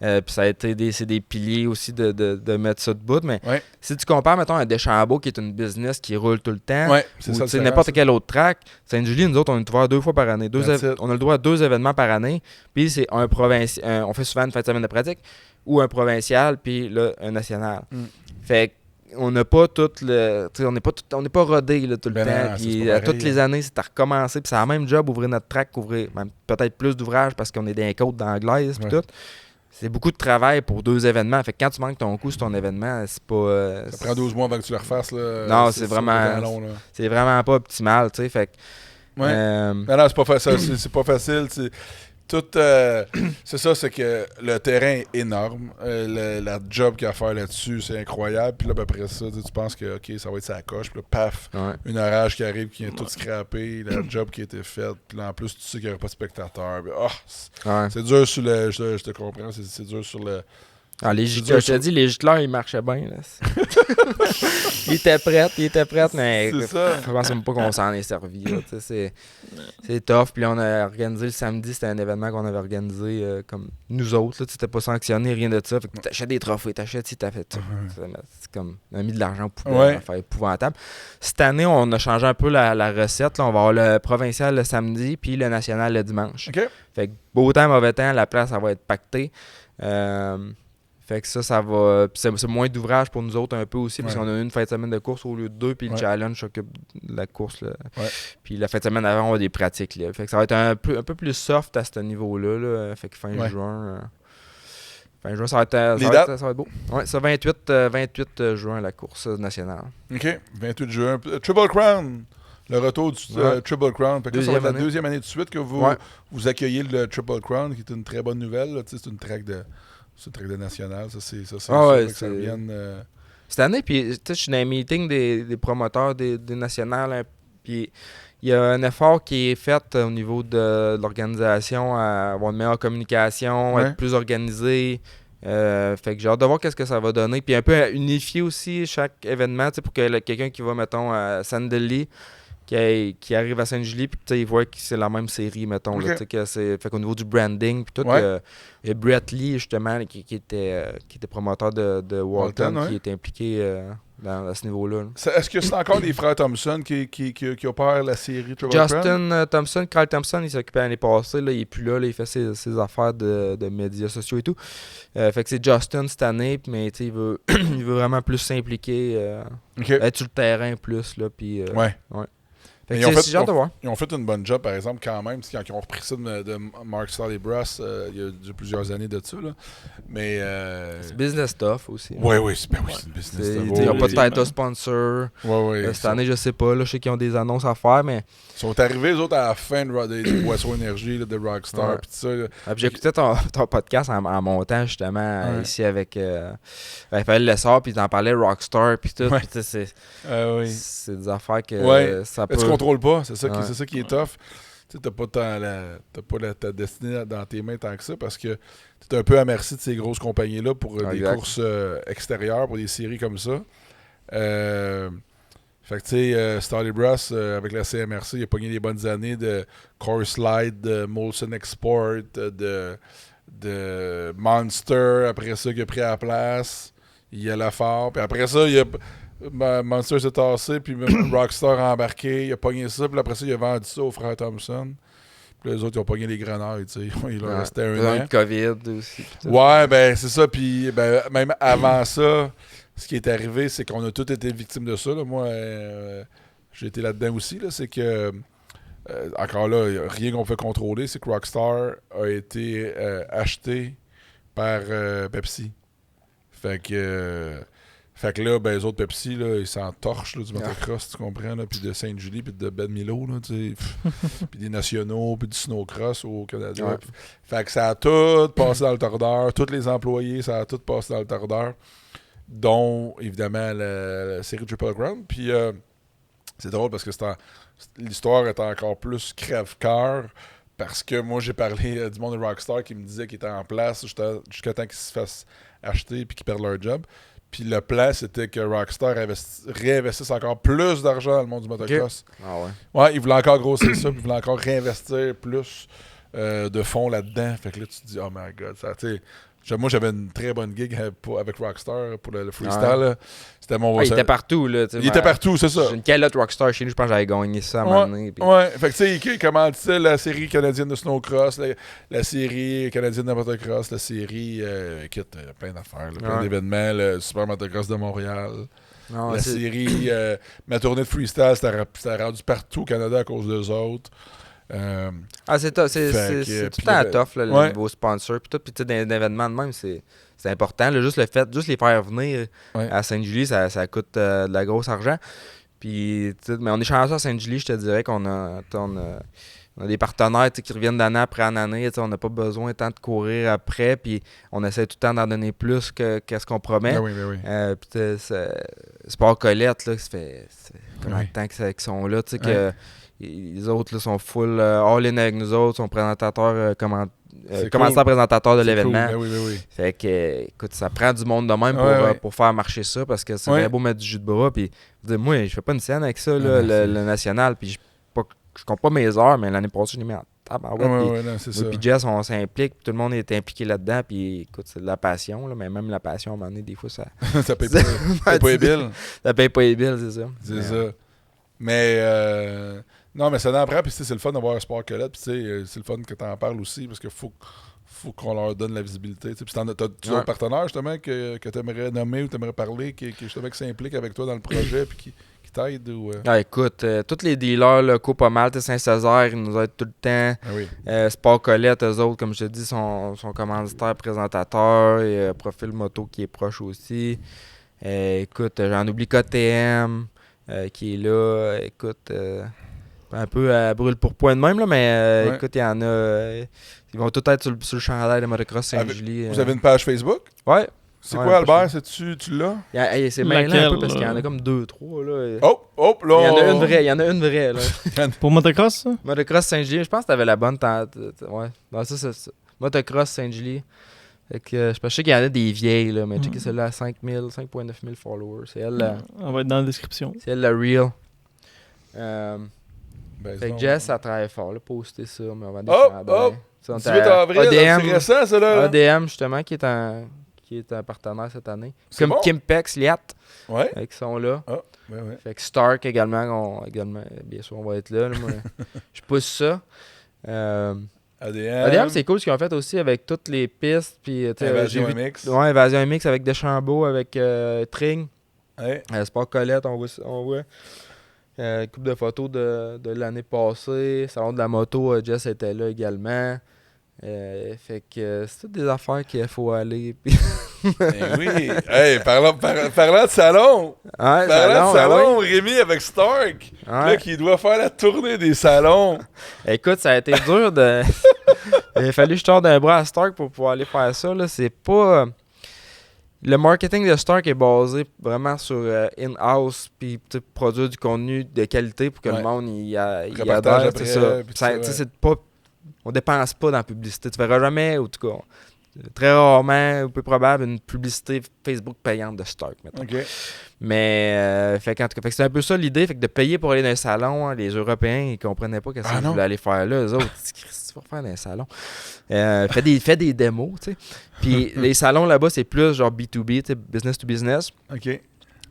Puis ça a été c'est des piliers aussi de mettre ça de bout. Mais si tu compares, mettons, à Deschambault, qui est une business qui roule tout le temps, ou n'importe quel autre track, Sainte-Julie, nous autres, on est ouvert 2 fois par année. On a le droit à 2 événements par année. Puis c'est un provincial, on fait souvent une fin de semaine de pratique, ou un provincial, puis là, un national. Fait que on n'a pas tout le. On n'est pas rodé là, tout le temps. Puis toutes les années, c'est à recommencer. Puis c'est la même job, ouvrir notre track, ouvrir même peut-être plus d'ouvrages parce qu'on est dans les côtes d'anglaise. Puis tout. C'est beaucoup de travail pour 2 événements. Fait que quand tu manques ton coup sur ton événement, c'est pas. Ça prend 12 mois avant que tu le refasses. Là. Non, c'est vraiment. Long, c'est vraiment pas optimal. Fait que, non, c'est pas facile. C'est pas facile. Tout, c'est ça, c'est que le terrain est énorme. La job qu'il y a à faire là-dessus, c'est incroyable. Puis là, après ça, tu penses que ok, ça va être sa coche. Puis là, paf, une orage qui arrive, qui est tout scrappé. La job qui a été faite. Puis là, en plus, tu sais qu'il n'y aura pas de spectateurs. C'est dur sur le... Je te comprends, c'est dur sur le... Je te dis, les gicleurs, ils marchaient bien. Ils étaient prêts, mais je pense même pas qu'on s'en est servi. C'est tough. Puis là, on a organisé le samedi, c'était un événement qu'on avait organisé comme nous autres. C'était pas sanctionné, rien de ça. Fait que t'achètes des trophées, t'achètes ci, t'as fait ça. C'est comme, on a mis de l'argent pour faire épouvantable. Cette année, on a changé un peu la recette. Là. On va avoir le provincial le samedi, puis le national le dimanche. Fait que beau temps, mauvais temps, la place, ça va être pactée. Fait que ça va. Puis c'est moins d'ouvrage pour nous autres un peu aussi, parce qu'on a une fin de semaine de course au lieu de 2, puis le challenge s'occupe de la course. Là. Ouais. Puis la fin de semaine avant, on a des pratiques. Là. Fait que ça va être un peu plus soft à ce niveau-là. Là. Fait que fin juin. Fin juin, ça va être beau. Ouais, ça 28 juin, la course nationale. OK. 28 juin. Triple Crown. Le retour du Triple Crown. Ça va être la deuxième année de suite que vous accueillez le Triple Crown, qui est une très bonne nouvelle. Là. C'est une track de national. Ça, c'est que ça revienne. Cette année, puis je suis dans un meeting des promoteurs des nationales. Puis il y a un effort qui est fait au niveau de l'organisation à avoir une meilleure communication, être plus organisé. Fait que j'ai hâte de voir qu'est-ce que ça va donner. Puis un peu à unifier aussi chaque événement pour que quelqu'un qui va, mettons, à Sandeli, qui arrive à Sainte-Julie, puis il voit que c'est la même série, mettons. Là, fait qu'au niveau du branding, puis tout, il y a Brett Lee, justement, qui était promoteur de Walton, qui est impliqué à ce niveau-là. Est-ce que c'est encore les frères Thompson qui opèrent la série Triple Crown? Justin Thompson, Carl Thompson, il s'occupait l'année passée, là, il n'est plus là, il fait ses affaires de médias sociaux et tout. Fait que c'est Justin cette année, mais il veut vraiment plus s'impliquer, être sur le terrain plus. Là, puis, ils ont fait une bonne job, par exemple, quand même. Quand ils ont repris ça de Mark Stalley-Bruss, il y a plusieurs années de ça. Là. Mais, c'est business stuff aussi. Oui, c'est business stuff. Ils n'ont pas de title sponsor. Cette année, je sais pas. Là, je sais qu'ils ont des annonces à faire, mais... Ils sont arrivés, eux autres, à la fin de Boisson Énergie, de Rockstar. Pis ça, j'écoutais ton podcast en montant, justement, ici avec... il fallait le sort, puis t'en parlais Rockstar, puis tout. Puis c'est des affaires que ça peut... Tu contrôles pas, c'est ça qui est tough. Tu n'as pas ta destinée dans tes mains tant que ça, parce que tu es un peu à merci de ces grosses compagnies-là pour des courses extérieures, pour des séries comme ça. Fait que tu sais, Stalley-Bruss avec la CMRC, il a pogné les bonnes années de Course Light, de Molson Export, de Monster, après ça, qui a pris la place. Il y a la Fort, puis après ça, il y a... Monster s'est tassé, puis Rockstar a embarqué, il a pogné ça, puis après ça, il a vendu ça aux frères Thompson. Puis les autres, ils ont pogné les grenouilles, tu sais. Il leur restait un an. Le COVID aussi. Ouais, ben c'est ça. Puis même avant ça, ce qui est arrivé, c'est qu'on a tous été victimes de ça. Là. Moi, j'ai été là-dedans aussi. Là. C'est que, encore là, rien qu'on peut contrôler, c'est que Rockstar a été acheté par Pepsi. Fait que là, les autres Pepsi, là, ils s'en torchent là, du motocross, tu comprends, là, puis de Sainte-Julie, puis de Ben Milo, là, tu sais, puis des nationaux, puis du snowcross au Canada. Ouais. Fait que ça a tout passé dans le tordeur, tous les employés, ça a tout passé dans le tordeur, dont, évidemment, la série Triple Crown. Puis c'est drôle parce que l'histoire est encore plus crève-cœur, parce que moi, j'ai parlé du monde de Rockstar qui me disait qu'il était en place jusqu'à temps qu'ils se fassent acheter puis qu'ils perdent leur job. Puis le plan, c'était que Rockstar réinvestisse encore plus d'argent dans le monde du motocross. Ouais, ils voulaient encore grossir ça, puis ils voulaient encore réinvestir plus de fonds là-dedans. Fait que là, tu te dis, oh my God. Moi, j'avais une très bonne gig avec Rockstar pour le freestyle. Là. C'était mon... il était partout. Là, il était partout, c'est ça. J'ai une calotte Rockstar chez nous, je pense que j'avais gagné ça à un moment donné. Puis... Ouais, fait que tu sais, il commentait la série canadienne de snowcross, la série canadienne de motocross, la série, plein d'affaires, plein d'événements, le Super Motocross de Montréal. La série, ma tournée de freestyle, c'était rendu partout au Canada à cause d'eux autres. C'est tout le temps tough, là, le nouveau sponsor. Puis d'un événement de même, c'est important. Là, juste les faire venir à Sainte-Julie, ça coûte de la grosse argent. Puis, mais on est chanceux à Sainte-Julie, je te dirais qu'on a des partenaires qui reviennent d'année après année. On n'a pas besoin tant de courir après. Puis on essaie tout le temps d'en donner plus qu'est-ce qu'on promet. Puis Sport Colette, là, ça fait combien de temps qu'ils sont là, que les autres là, sont full all-in avec nous autres, sont présentateurs, commençants présentateurs de l'événement. Cool. Fait que, écoute, ça prend du monde de même pour faire marcher ça, parce que c'est bien beau mettre du jus de bras. Puis, moi, je fais pas une scène avec ça, là, le national. Puis, je compte pas mes heures, mais l'année passée, je l'ai mis en tabarouette. Puis Jess, on s'implique, tout le monde est impliqué là-dedans. Puis, écoute, c'est de la passion, là, mais même la passion, à un moment donné, des fois, ça. Ça paye pas les billes. Ça paye pas les billes, c'est ça. C'est ça. Mais. Non, mais ça n'en prend, puis c'est le fun d'avoir un sport colette, puis c'est le fun que tu en parles aussi, parce qu'il faut faut qu'on leur donne la visibilité. Puis t'as un partenaire justement que tu aimerais nommer ou tu aimerais parler, qui justement qui s'implique avec toi dans le projet puis qui t'aide ou écoute, tous les dealers locaux pas mal, Saint-Césaire, ils nous aident tout le temps. Ah oui. Sport Colette, eux autres, comme je te dis, sont commanditaires, présentateurs, et Profil Moto qui est proche aussi. Écoute, j'en oublie KTM qui est là. Écoute, un peu à brûle pour point de même, là, mais écoute, il y en a. Ils vont tous être sur le chandail de Motocross Saint-Julie. Vous avez une page Facebook? Ouais. C'est quoi, Albert? Tu l'as? C'est mêlant un peu parce qu'il y en a comme 2-3. Là. Oh, là! Il y en a une vraie. Là. Pour Motocross, ça? Motocross Saint-Julie, je pense que tu avais la bonne. Ouais. Non, ça, c'est ça. Motocross Saint-Julie. Je sais qu'il y en a des vieilles, là, mais checker celle-là à 5,9 000 followers. C'est elle. On va être dans la description. C'est elle, la real. Fait que Jess, ça travaille fort, là, poster ça, mais on va 18 avril, c'est récent, ça, là. ADM, justement, qui est un partenaire cette année. Comme bon? Kimpex, Liat, qui sont là. Fait que Stark également, bien sûr, on va être là. Moi, je pousse ça. ADM, c'est cool ce qu'ils ont fait aussi avec toutes les pistes. Puis, Invasion MX. Ouais, Invasion MX avec Deschambault, avec Tring. Sport Colette, on voit. Couple de photos de l'année passée. Salon de la moto, Jess était là également. Fait que c'est toutes des affaires qu'il faut aller. Oui. Hey, parlant de salon. Parlant de salon, Rémi avec Stark. Là, qui doit faire la tournée des salons. Écoute, ça a été dur de. Il a fallu que je torde un bras à Stark pour pouvoir aller faire ça. Là. C'est pas. Le marketing de Stark est basé vraiment sur in-house puis produire du contenu de qualité pour que le monde y adhère. C'est ça. C'est pas. On dépense pas dans la publicité. Tu verras jamais, en tout cas, très rarement, ou peu probable, une publicité Facebook payante de Stark, mettons. Okay. Mais, fait que c'est un peu ça l'idée, fait que de payer pour aller dans un salon, hein, les Européens, ils comprenaient pas qu'est-ce qu'ils voulaient aller faire là. Eux autres, qu'est-ce que tu vas faire dans un salon? Fais des démos, tu sais. Puis les salons là-bas, c'est plus genre B2B, business to business. OK.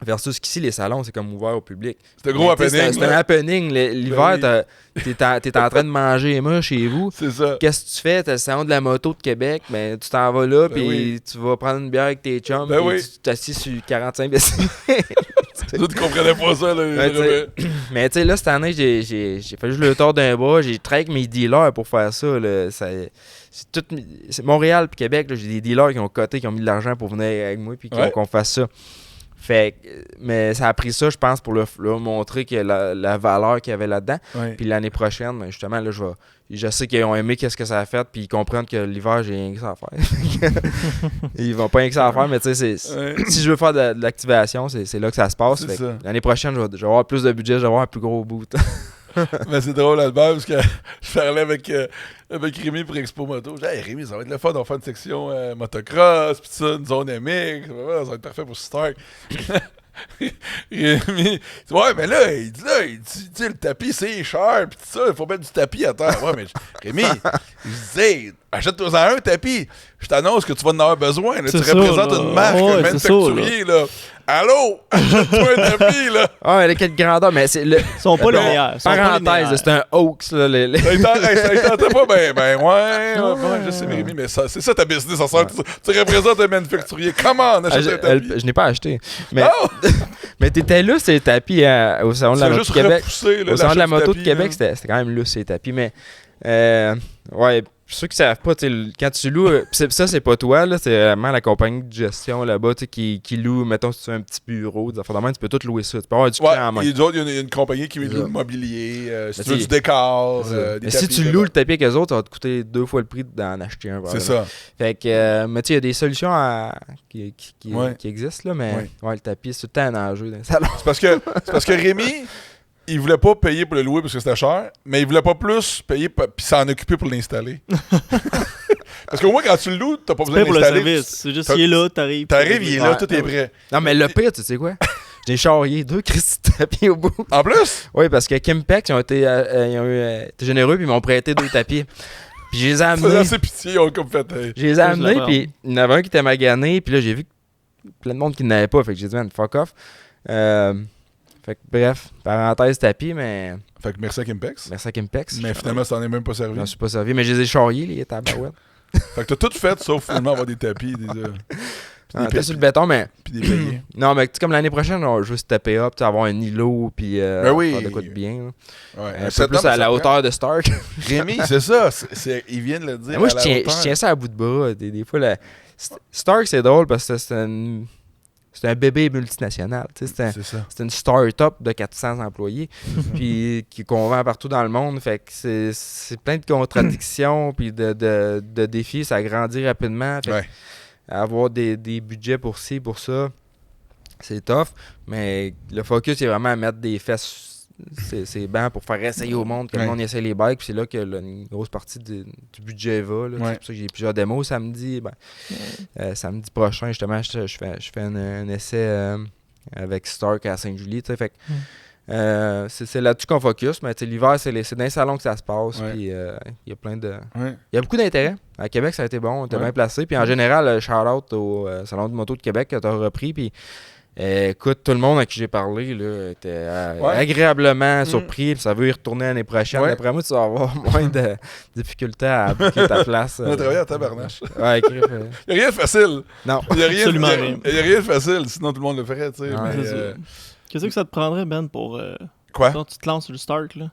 Versus qu'ici, les salons, c'est comme ouvert au public. C'est un gros happening. C'est un happening. L'hiver, t'es en train de manger moi chez vous. C'est ça. Qu'est-ce que tu fais? T'as le salon de la moto de Québec, ben, tu t'en vas là, puis tu vas prendre une bière avec tes chums, puis tu t'assis sur 45 décimètres. Tu comprenais pas ça, là. Mais tu sais, là, cette année, j'ai fait juste le tour d'un bras. J'ai travaillé avec mes dealers pour faire ça. Là. C'est Montréal puis Québec, j'ai des dealers qui ont coté, qui ont mis de l'argent pour venir avec moi, puis qu'on fasse ça. Fait, mais ça a pris ça, je pense, pour leur montrer que la valeur qu'il y avait là-dedans. Puis l'année prochaine, justement, là, je sais qu'ils ont aimé qu'est-ce que ça a fait, puis ils comprennent que l'hiver, j'ai rien que ça à faire. Ils vont pas rien que ça à faire, mais tu sais, si je veux faire de l'activation, c'est là que ça se passe. L'année prochaine, je vais avoir plus de budget, je vais avoir un plus gros bout. Mais c'est drôle, Albert, parce que je parlais avec Rémi pour Expo Moto. Je dis, hey, Rémi, ça va être le fun, on va faire une section motocross, pis ça, une zone MX, ça va être parfait pour Stark. Rémi, ouais, mais là, il dit, le tapis, c'est cher, pis tout ça, il faut mettre du tapis à terre. Ouais, mais Rémi, il disait, achète-toi un tapis. Je t'annonce que tu vas en avoir besoin. Là. Tu représentes une marque, un manufacturier, là. Allô? Achète-toi un tapis, là. Ah, elle a quelle grandeur, mais c'est le. Ils sont pas les meilleurs. Parenthèse, c'est un hoax, là. Ça tentait pas, ouais, je sais, Rémi, mais c'est ça ta business, ça sert. Tu représentes un manufacturier. Comment achète un tapis? Je n'ai pas acheté. Mais t'étais là, c'est le tapis au Salon de la Moto de Québec. Au Salon de la Moto de Québec, c'était quand même là, ces tapis, mais. Ouais. Pour ceux qui savent pas, quand tu loues, ça c'est pas toi, là, c'est vraiment la compagnie de gestion là-bas qui loue, mettons, si tu as un petit bureau, des affaires de main, tu peux tout louer ça. Tu peux avoir du client en main. Il y a une compagnie qui loue le mobilier, si tu veux du décor, des tapis. Si tu loues le tapis avec eux autres, ça va te coûter 2 fois le prix d'en acheter un. C'est ça. Fait que, mais tu sais, il y a des solutions qui existent, là, mais le tapis, c'est tout le temps un enjeu dans le salon. C'est parce que Rémi, il voulait pas payer pour le louer parce que c'était cher, mais il voulait pas plus payer puis s'en occuper pour l'installer. Parce qu'au moins, quand tu le loues, t'as pas besoin d'installer. C'est pour le service. C'est juste qu'il est là, t'arrives. T'arrives, il est là, tout est prêt. Non, mais le pire, tu sais quoi? J'ai charrié 2 Christy tapis au bout. En plus? Oui, parce que Kimpex, ils ont été généreux puis ils m'ont prêté 2 tapis. Puis je les ai amenés. C'est assez pitié, ils ont comme fait. Je les ai amenés, puis il y en avait un qui était magané, puis là, j'ai vu plein de monde qui n'avait pas. Fait que j'ai dit, man, fuck off. Fait que bref, parenthèse tapis, mais. Fait que merci à Kimpex. Merci à Kimpex. Mais finalement, ça n'en est même pas servi. Je m'en suis pas servi, mais je les ai charriés, les tabarouettes. Fait que t'as tout fait sauf finalement avoir des tapis, t'es sur le béton, mais. Puis des payés. Non, mais comme l'année prochaine, on va juste taper up, avoir un îlot, puis faire de quoi de bien. Ouais, un peu plus à la hauteur de Stark. Rémi, c'est ça. Il vient de le dire. Moi, je tiens ça à bout de bras. Des fois, Stark, c'est drôle parce que c'est un bébé multinational. C'est une start-up de 400 employés puis qu'on vend partout dans le monde. Fait que c'est plein de contradictions puis de défis. Ça grandit rapidement. Fait avoir des budgets pour ci, pour ça, c'est tough. Mais le focus, c'est vraiment à mettre des fesses c'est bancs pour faire essayer au monde, que le monde essaie les bikes. Puis c'est là que une grosse partie du budget va. Là. C'est pour ça que j'ai plusieurs démos samedi. Samedi prochain, justement, je fais un essai avec Stark à Sainte-Julie. Fait que, c'est là-dessus qu'on focus. Mais l'hiver, c'est dans les salons que ça se passe. Puis il y a plein de. Il y a beaucoup d'intérêt. À Québec, ça a été bon. On était bien placé. Puis en général, shout-out au Salon de moto de Québec que tu as repris. Puis écoute, tout le monde à qui j'ai parlé là, était agréablement surpris. Ça veut y retourner l'année prochaine. D'après moi, tu vas avoir moins de difficultés à booker ta place. On a travaillé à tabarnache. Il n'y a rien de facile. Non. Il n'y a rien de facile, sinon tout le monde le ferait. Qu'est-ce que ça te prendrait, Ben, pour quoi? Quand tu te lances sur le Stark, là?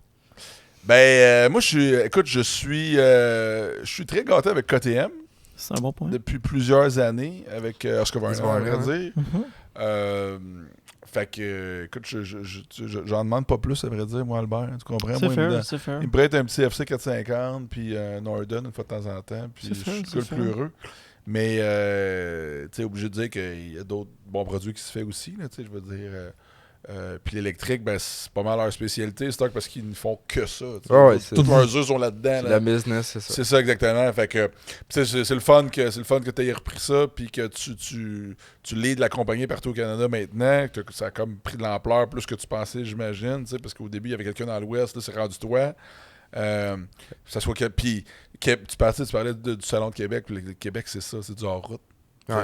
Moi, je suis très gâté avec KTM. C'est un bon point. Depuis plusieurs années, avec Oscar Warner, à vrai dire. Fait que, écoute, j'en demande pas plus, à vrai dire, moi, Albert. Tu comprends? C'est fair. Il me prête un petit FC 450, puis un Norden une fois de temps en temps, puis je suis le plus heureux. Mais, tu sais, obligé de dire qu'il y a d'autres bons produits qui se font aussi, tu sais, je veux dire. Puis l'électrique, c'est pas mal leur spécialité, Stock, parce qu'ils ne font que ça. Toutes leurs œufs sont là-dedans. C'est la business, c'est ça. C'est ça, exactement. Fait que c'est le fun que tu aies repris ça, puis que tu leads la compagnie partout au Canada maintenant, que ça a comme pris de l'ampleur plus que tu pensais, j'imagine, parce qu'au début, il y avait quelqu'un dans l'Ouest, là, c'est rendu toi. Puis tu parlais du Salon de Québec, puis le Québec, c'est ça, c'est du hors-route.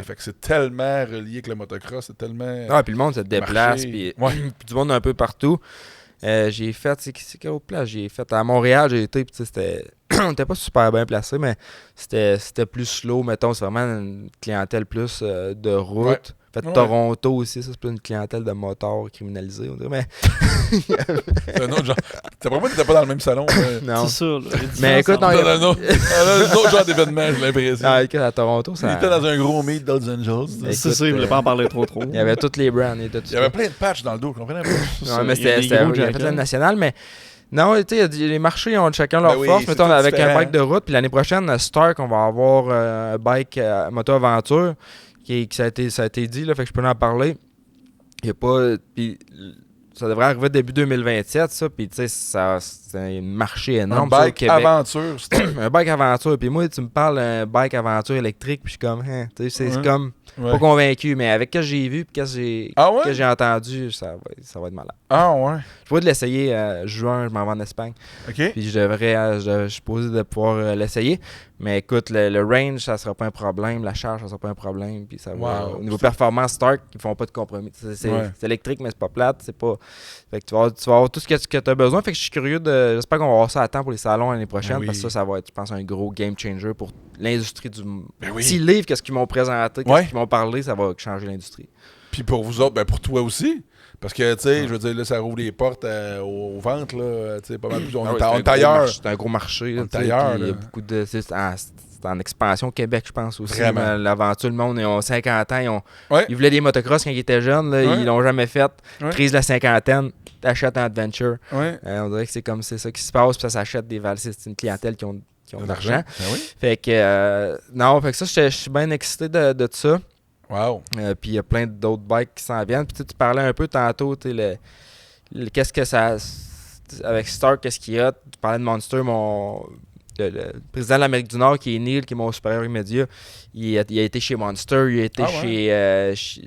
Fait que c'est tellement relié avec le motocross, c'est tellement. Puis le monde se déplace, puis du monde un peu partout. J'ai fait, c'est quelle autre place j'ai fait? À Montréal, j'ai été, puis on n'était pas super bien placé, mais c'était plus slow, mettons, c'est vraiment une clientèle plus de route. Toronto aussi, ça c'est plus une clientèle de motards criminalisés, on dirait, mais... c'est un autre genre. T'as vraiment t'étais pas dans le même salon. Non. C'est sûr. Mais écoute, un autre genre d'événement, j'ai l'impression. À Toronto, ça... Il était dans un gros meet d'Hells Angels. C'est ça, il voulait pas en parler trop. Il y avait toutes les brands. Il y avait plein de patchs dans le dos, comprenez pas? Non, mais c'était la nationale, mais... Non, tu sais, les marchés ont chacun leur force. Mettons, avec un bike de route, puis l'année prochaine, à Stark, on va avoir un bike moto-aventure. Ça a été dit, là, fait que je peux en parler. Il y a pas. Puis ça devrait arriver début 2027, ça. Puis tu sais, c'est un marché énorme. Un bike aventure, un bike aventure. Puis moi, tu me parles d'un bike aventure électrique, puis je suis comme, tu sais, c'est comme pas convaincu. Mais avec ce que j'ai vu, puis ce que j'ai entendu, ça va être malade. Ah ouais. Je pourrais l'essayer juin, je m'en vais en Espagne. OK. Puis je suis posé de pouvoir l'essayer. Mais écoute, le range, ça sera pas un problème. La charge, ça sera pas un problème. Puis ça va. Au niveau performance, Stark, ils font pas de compromis. C'est électrique, mais c'est pas plate. C'est pas. Fait que tu vas avoir tout ce que tu as besoin. Fait que je suis curieux de. J'espère qu'on va avoir ça à temps pour les salons l'année prochaine. Parce que ça va être, je pense, un gros game changer pour l'industrie du petit livre. Qu'est-ce qu'ils m'ont présenté, qu'est-ce qu'ils m'ont parlé, ça va changer l'industrie. Puis pour vous autres, pour toi aussi. Parce que, tu sais, je veux dire, là, ça rouvre les portes aux ventes, là. Tu sais, pas mal plus. On est ailleurs. C'est un gros marché. On est ailleurs. Il y a beaucoup de. C'est en expansion au Québec, je pense aussi. Vraiment. L'aventure, le monde, ils ont 50 ans. Ils voulaient des motocross quand ils étaient jeunes. Là, ils l'ont jamais fait. Crise de la cinquantaine, t'achètes un adventure. On dirait que c'est ça qui se passe. Puis ça s'achète des valises. C'est une clientèle qui ont de l'argent. Fait que, fait que ça, je suis bien excité de ça. Wow. Puis il y a plein d'autres bikes qui s'en viennent. Puis tu parlais un peu tantôt, qu'est-ce que ça. Avec Stark, qu'est-ce qu'il y a? Tu parlais de Monster, le président de l'Amérique du Nord, qui est Neil, qui est mon supérieur immédiat. Il a été chez Monster, il a été chez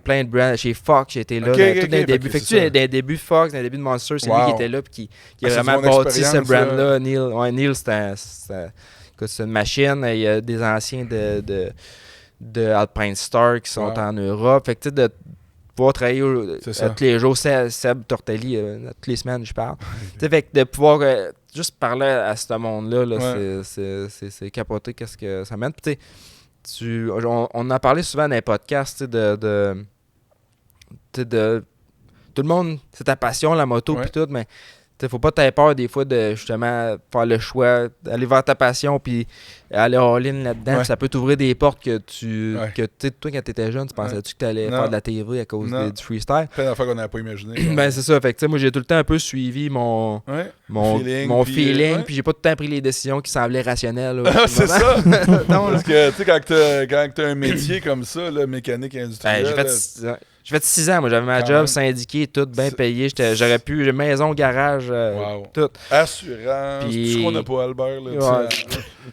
plein de brands, chez Fox, j'ai été là, tout dans les débuts. Fait que dans les débuts Fox, dans les débuts de Monster, c'est lui qui était là, puis qui a vraiment bâti ce brand-là. Neil, c'est une machine. Il y a des anciens de Alpine Star qui sont en Europe. Fait que tu sais, pouvoir travailler tous les jours, Seb Tortelli, toutes les semaines, je parle. Fait que de pouvoir juste parler à ce monde-là, là, c'est capoté qu'est-ce que ça mène. Puis, on a parlé souvent dans les podcasts de tout le monde, c'est ta passion, la moto, puis tout, mais faut pas t'avoir peur des fois de justement faire le choix, d'aller vers ta passion puis aller all-in là-dedans. Ça peut t'ouvrir des portes que toi, quand t'étais jeune, tu pensais-tu que t'allais faire de la TV à cause du freestyle? Plein d'affaires qu'on n'avait pas imaginé. Ben c'est ça. Fait que moi j'ai tout le temps un peu suivi mon feeling, puis j'ai pas tout le temps pris les décisions qui semblaient rationnelles. C'est ça! Parce que tu sais, quand t'as un métier comme ça, là, mécanique industrielle... J'ai fait 6 ans, moi j'avais ma job syndiquée, tout bien payé. J'aurais pu, maison, garage, tout. Assurance, tout ce qu'on n'a pas, Albert. Là,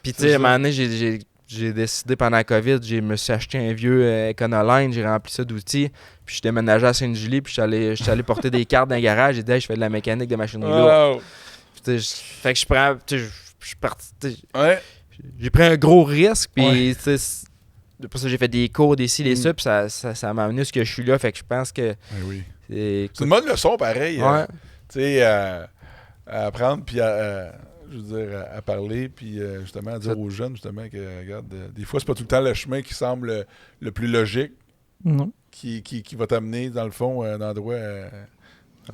puis tu sais, à un moment donné, j'ai décidé pendant la COVID, je me suis acheté un vieux Econoline, j'ai rempli ça d'outils, puis je déménageais à Sainte-Julie, puis je suis allé porter des cartes dans le garage, j'ai dit je fais de la mécanique de machinerie lourde. Fait que je prends, je suis parti, j'ai pris un gros risque, puis tu sais, pour ça j'ai fait des cours, des ci, des ça, puis ça m'a amené à ce que je suis là, fait que je pense que... C'est une bonne leçon, pareil. Tu sais, à apprendre, puis je veux dire, à parler, puis justement à dire aux jeunes, justement, que regarde, des fois, c'est pas tout le temps le chemin qui semble le plus logique, qui va t'amener, dans le fond, à un endroit...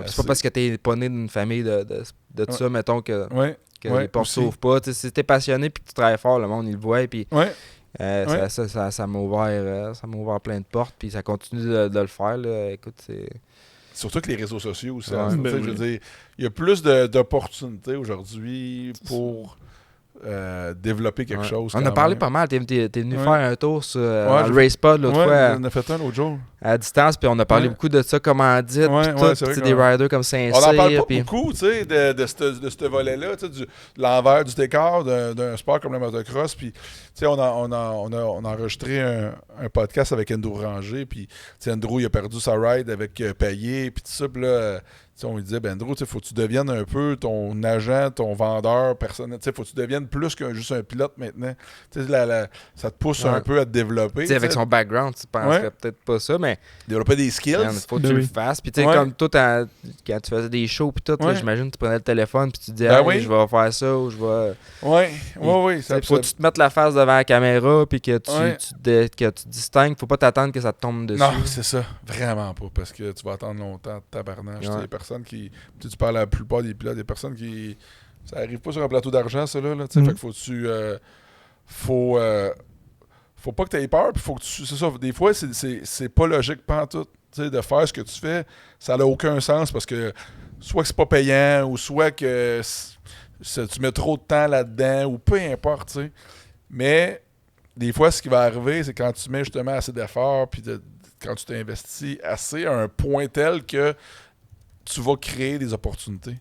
c'est pas parce que t'es pas né d'une famille de ça, mettons, que les portes s'ouvrent pas. T'sais, si t'es passionné puis que tu travailles fort, le monde, il le voit, puis... Ça m'a ouvert plein de portes, puis ça continue de le faire. Là. Écoute, c'est... Surtout que les réseaux sociaux, je veux dire, il y a plus d'opportunités aujourd'hui pour développer quelque chose. On a parlé pas mal. T'es venu faire un tour sur RacePod l'autre fois. On a fait un l'autre jour. À distance, puis on a parlé beaucoup de ça, comment dire, puis des riders comme Saint-Cyr. On en parle pas beaucoup, tu sais, de ce volet-là, tu sais, de l'envers du décor d'un sport comme le motocross. Puis, tu sais, on a enregistré un podcast avec Andrew Ranger, puis, tu sais, Andrew, il a perdu sa ride avec Payet, puis tout ça, puis là... on lui disait, ben Andrew, il faut que tu deviennes un peu ton agent, ton vendeur personnel. Il faut que tu deviennes plus que juste un pilote maintenant. Ça te pousse un peu à te développer. Avec son background, tu penserais peut-être pas ça, mais... Développer des skills. Il faut que tu le fasses. Puis comme toi, quand tu faisais des shows, puis tout, j'imagine que tu prenais le téléphone, puis tu te disais, je vais faire ça, ou je vais... Oui. Faut que tu te mettes la face devant la caméra, puis que tu distingues. Faut pas t'attendre que ça te tombe dessus. Non, c'est ça. Vraiment pas, parce que tu vas attendre longtemps, tabarnage. Les personnes qui... Tu parles à la plupart des pilotes, des personnes qui... Ça arrive pas sur un plateau d'argent, ça, là. Fait que faut pas que tu aies peur, puis faut que tu... C'est ça, des fois, c'est pas logique pantoute, de faire ce que tu fais. Ça n'a aucun sens, parce que soit que c'est pas payant, ou soit que tu mets trop de temps là-dedans, ou peu importe, tu sais. Mais, des fois, ce qui va arriver, c'est quand tu mets justement assez d'efforts, puis quand tu t'investis assez à un point tel que tu vas créer des opportunités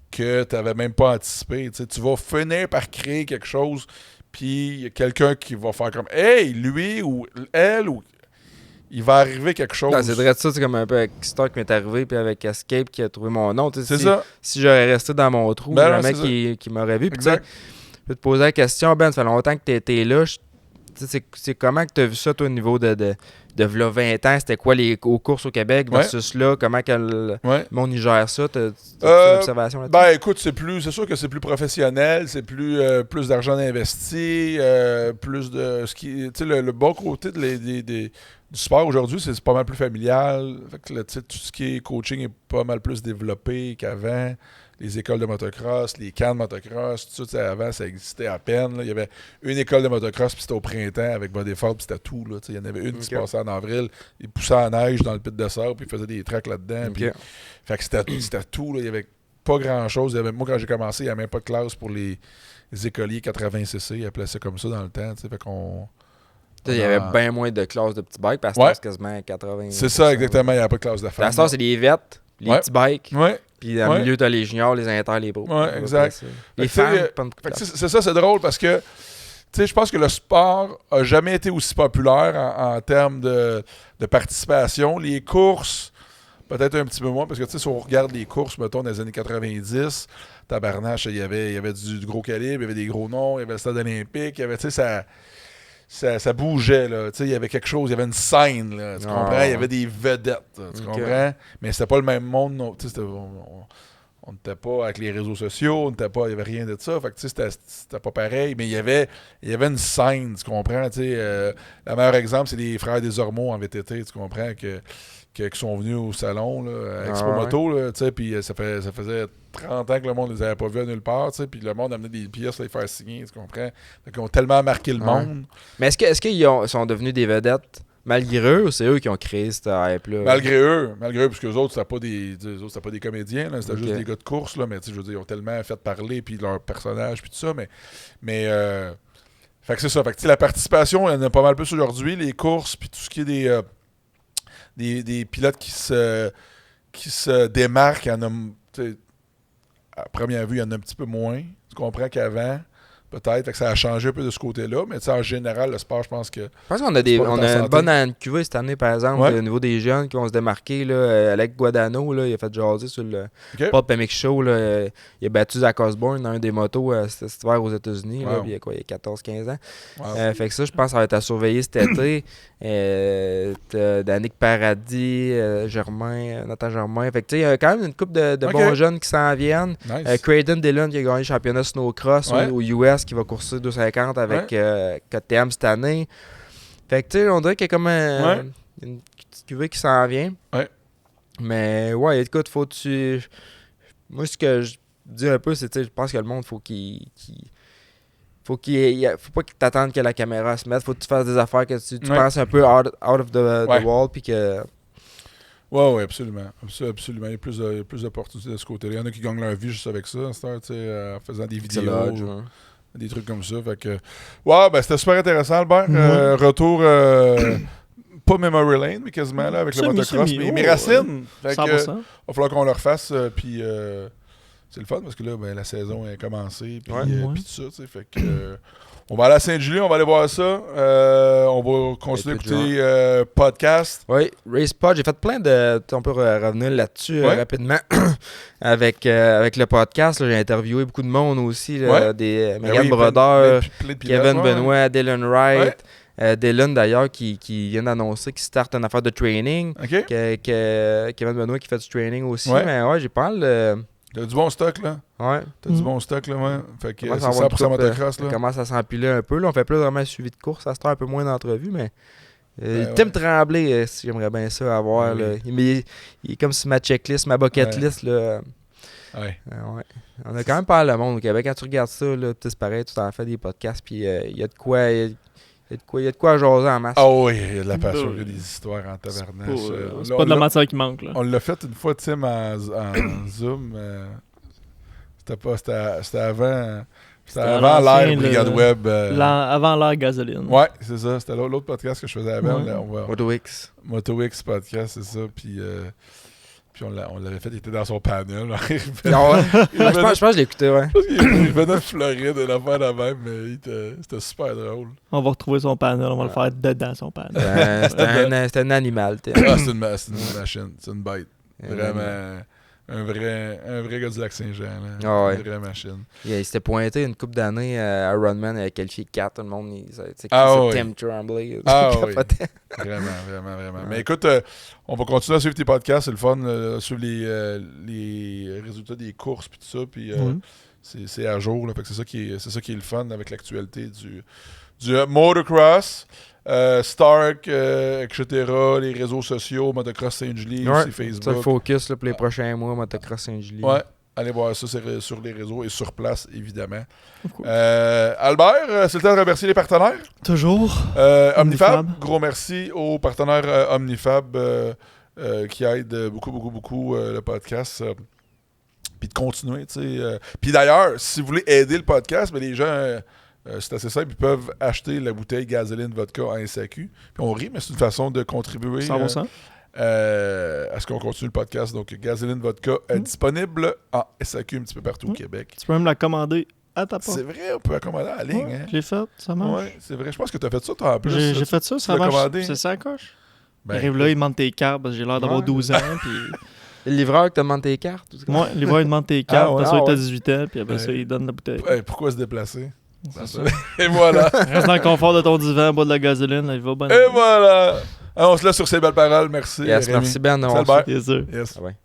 que tu n'avais même pas anticipées. Tu vas finir par créer quelque chose, puis il y a quelqu'un qui va faire comme « Hey, lui ou elle, ou il va arriver quelque chose. » C'est vrai ça, c'est comme un peu avec Star qui m'est arrivé, puis avec Escape qui a trouvé mon nom. C'est ça. Si j'aurais resté dans mon trou, jamais qui m'aurait vu. Puis je peux te poser la question, Ben, ça fait longtemps que tu étais là. C'est comment que tu as vu ça, toi, au niveau de v'là 20 ans? C'était quoi aux courses au Québec versus là? Comment le monde y gère ça? T'as une observation là-dessus? Ben, écoute, c'est sûr que c'est plus professionnel, c'est plus d'argent investi, plus de... Tu sais, le bon côté du sport aujourd'hui, c'est pas mal plus familial. Fait que, tout ce qui est coaching est pas mal plus développé qu'avant. Les écoles de motocross, les camps de motocross, tout ça, avant, ça existait à peine. Là. Il y avait une école de motocross, puis c'était au printemps avec Bodeford, puis c'était tout. Là. Il y en avait une qui se passait en avril. Ils poussaient en neige dans le pit de sable, puis ils faisaient des tracks là-dedans. Puis, fait que c'était tout. Là. Il n'y avait pas grand-chose. Moi, quand j'ai commencé, il n'y avait même pas de classe pour les écoliers 80cc. Ils appelaient ça comme ça dans le temps. Fait qu'on... Il y avait bien moins de classes de petits bikes, parce que c'était quasiment 80. C'est ça, exactement. Il n'y avait pas de classe de femmes. La star, c'est les vettes, les petits bikes. Puis dans le milieu, tu as les juniors, les inters, les pros. Oui, exact. Les femmes, c'est ça, c'est drôle parce que je pense que le sport n'a jamais été aussi populaire en termes de participation. Les courses, peut-être un petit peu moins, parce que si on regarde les courses, mettons, dans les années 90, tabarnache, il y avait du gros calibre, il y avait des gros noms, il y avait le stade olympique, il y avait, ça... ça bougeait, là. Tu sais, il y avait quelque chose, il y avait une scène, là. Tu comprends? Il y avait des vedettes, là, tu comprends? Mais c'était pas le même monde, non. Tu sais, on n'était pas avec les réseaux sociaux, il n'y avait rien de ça. Fait que, tu sais, c'était pas pareil. Mais il y avait une scène, tu comprends? Tu sais, le meilleur exemple, c'est les frères des Ormeaux en VTT, tu comprends? Qui sont venus au salon, là, à Expo Moto, là, tu sais, puis ça faisait 30 ans que le monde ne les avait pas vus à nulle part, tu sais, puis le monde amenait des pièces à les faire signer, tu comprends? Donc, ils ont tellement marqué le monde. Mais est-ce qu'ils sont devenus des vedettes malgré eux ou c'est eux qui ont créé cette hype-là? Malgré eux, parce que les autres, c'était pas des comédiens, là, c'était juste des gars de course, là, mais tu sais, je veux dire, ils ont tellement fait parler, puis leur personnage, puis tout ça, mais fait que c'est ça, fait que la participation, il y en a pas mal plus aujourd'hui, les courses, puis tout ce qui est des pilotes qui se démarquent, il y en a, à première vue, il y en a un petit peu moins. Tu comprends qu'avant, peut-être, que ça a changé un peu de ce côté-là, mais en général, le sport, je pense que... Je pense qu'on a une bonne NQV cette année, par exemple, au niveau des jeunes qui vont se démarquer. Là, Alec Guadano, là, il a fait jaser sur le Pop MX Show. Là, il a battu Zach Osborne dans un des motos cet hiver aux États-Unis. Là, il y a 14-15 ans. Wow. Fait que ça, je pense que ça va être à surveiller cet été. Danick Paradis, Nathan Germain. Fait que il y a quand même une couple de bons jeunes qui s'en viennent. Nice. Creighton Dillon qui a gagné le championnat snowcross au US, qui va courser 250 avec KTM cette année. Fait que tu sais, on dirait qu'il y a comme une petite cuvée qui s'en vient. Ouais. Mais écoute, moi, ce que je dis un peu, c'est que je pense que le monde, faut pas que tu attendes que la caméra se mette. Faut que tu fasses des affaires que tu penses un peu out of the wall. Puis que... Oui, absolument. Absolument. Il y a plus d'opportunités de ce côté-là. Il y en a qui gagnent leur vie juste avec ça, en faisant des vidéos. Des trucs comme ça. Fait que... c'était super intéressant, Albert. Retour... pas Memory Lane, mais quasiment là, avec le motocross. Mes racines. Fait que, il va falloir qu'on le refasse. Puis c'est le fun parce que là, la saison est commencée. Puis tout ça. Fait que... on va aller à Saint-Julie, on va aller voir ça. On va continuer d'écouter podcast. Oui, RacePod, j'ai fait plein de... On peut revenir là-dessus rapidement. avec le podcast, là, j'ai interviewé beaucoup de monde aussi. Là, des Megan Brodeur, Kevin Benoit, Dylan Wright. Dylan d'ailleurs qui vient d'annoncer qu'il starte une affaire de training. Kevin Benoit qui fait du training aussi. Mais j'ai parlé... T'as du bon stock, là? Ouais. T'as du bon stock, là, ouais. Fait que c'est 100% motocross, là. Ça commence à s'empiler un peu, là. On fait plus vraiment suivi de course. Ça se un peu moins d'entrevues, mais... Tim Tremblay, j'aimerais bien ça avoir, là. Il est comme sur ma checklist, ma bucket list, là. On a quand même pas le monde au Québec. Quand tu regardes ça, là, c'est pareil, tu t'en fais des podcasts, puis il y a de quoi... Il y a de quoi jaser en masse. Ah oui, il y a de la passion, il y a des histoires en tabarnache. C'est pas de la matière qui manque, là. On l'a fait une fois, Tim, en Zoom. C'était avant... C'était avant l'ère Brigade Web. Avant l'ère Gasoline. Ouais, c'est ça. C'était l'autre podcast que je faisais avant. MotoX. MotoX podcast, c'est ça. Puis on l'avait fait, il était dans son panel. Je pense que je l'écoutais, ouais. Il venait de Floride, une affaire de même, mais c'était super drôle. On va retrouver son panel, on va le faire dedans, son panel. C'était un animal. C'est une machine, c'est une bête. Vraiment... Un vrai gars du Lac-Saint-Jean. Une vraie machine. Il s'était pointé une couple d'années à Ironman, il a qualifié 4. Tout le monde, c'est Tim Tremblay. Vraiment. Mais écoute, on va continuer à suivre tes podcasts. C'est le fun. Suivre les résultats des courses et tout ça. Puis c'est à jour. Là, fait que c'est ça qui est le fun avec l'actualité du motocross. Stark, etc., les réseaux sociaux, Motocross Saint-Julie, aussi Facebook. C'est le focus là, pour les prochains mois, Motocross Saint-Julie. Ouais, allez voir ça sur les réseaux et sur place, évidemment. Albert, c'est le temps de remercier les partenaires. Toujours. Omnifab, gros merci aux partenaires Omnifab qui aident beaucoup le podcast. Puis de continuer, tu sais. Puis d'ailleurs, si vous voulez aider le podcast, les gens... c'est assez simple, ils peuvent acheter la bouteille Gasoline Vodka en SAQ. Puis on rit, mais c'est une façon de contribuer à ce qu'on continue le podcast. Donc, Gasoline Vodka est disponible en SAQ un petit peu partout au Québec. Tu peux même la commander à ta porte. C'est vrai, on peut la commander en ligne. Ouais, je l'ai fait, ça marche. Oui, c'est vrai. Je pense que tu as fait ça, toi, en plus. J'ai fait ça, ça marche. C'est ça, coche. Il arrive là, il demande tes cartes parce que j'ai l'air d'avoir 12 ans. Puis... Le livreur qui te demande tes cartes? Oui, le livreur il demande tes cartes, après ça, il t'a 18 ans, puis après ça, il donne la bouteille. Pourquoi se déplacer? Et voilà. Reste dans le confort de ton divan, bois de la gasoline, il va bien. Et voilà. Alors, on se laisse sur ces belles paroles. Merci. Yes, merci Ben. Salut, Yes, sir. Yes. Ah ouais.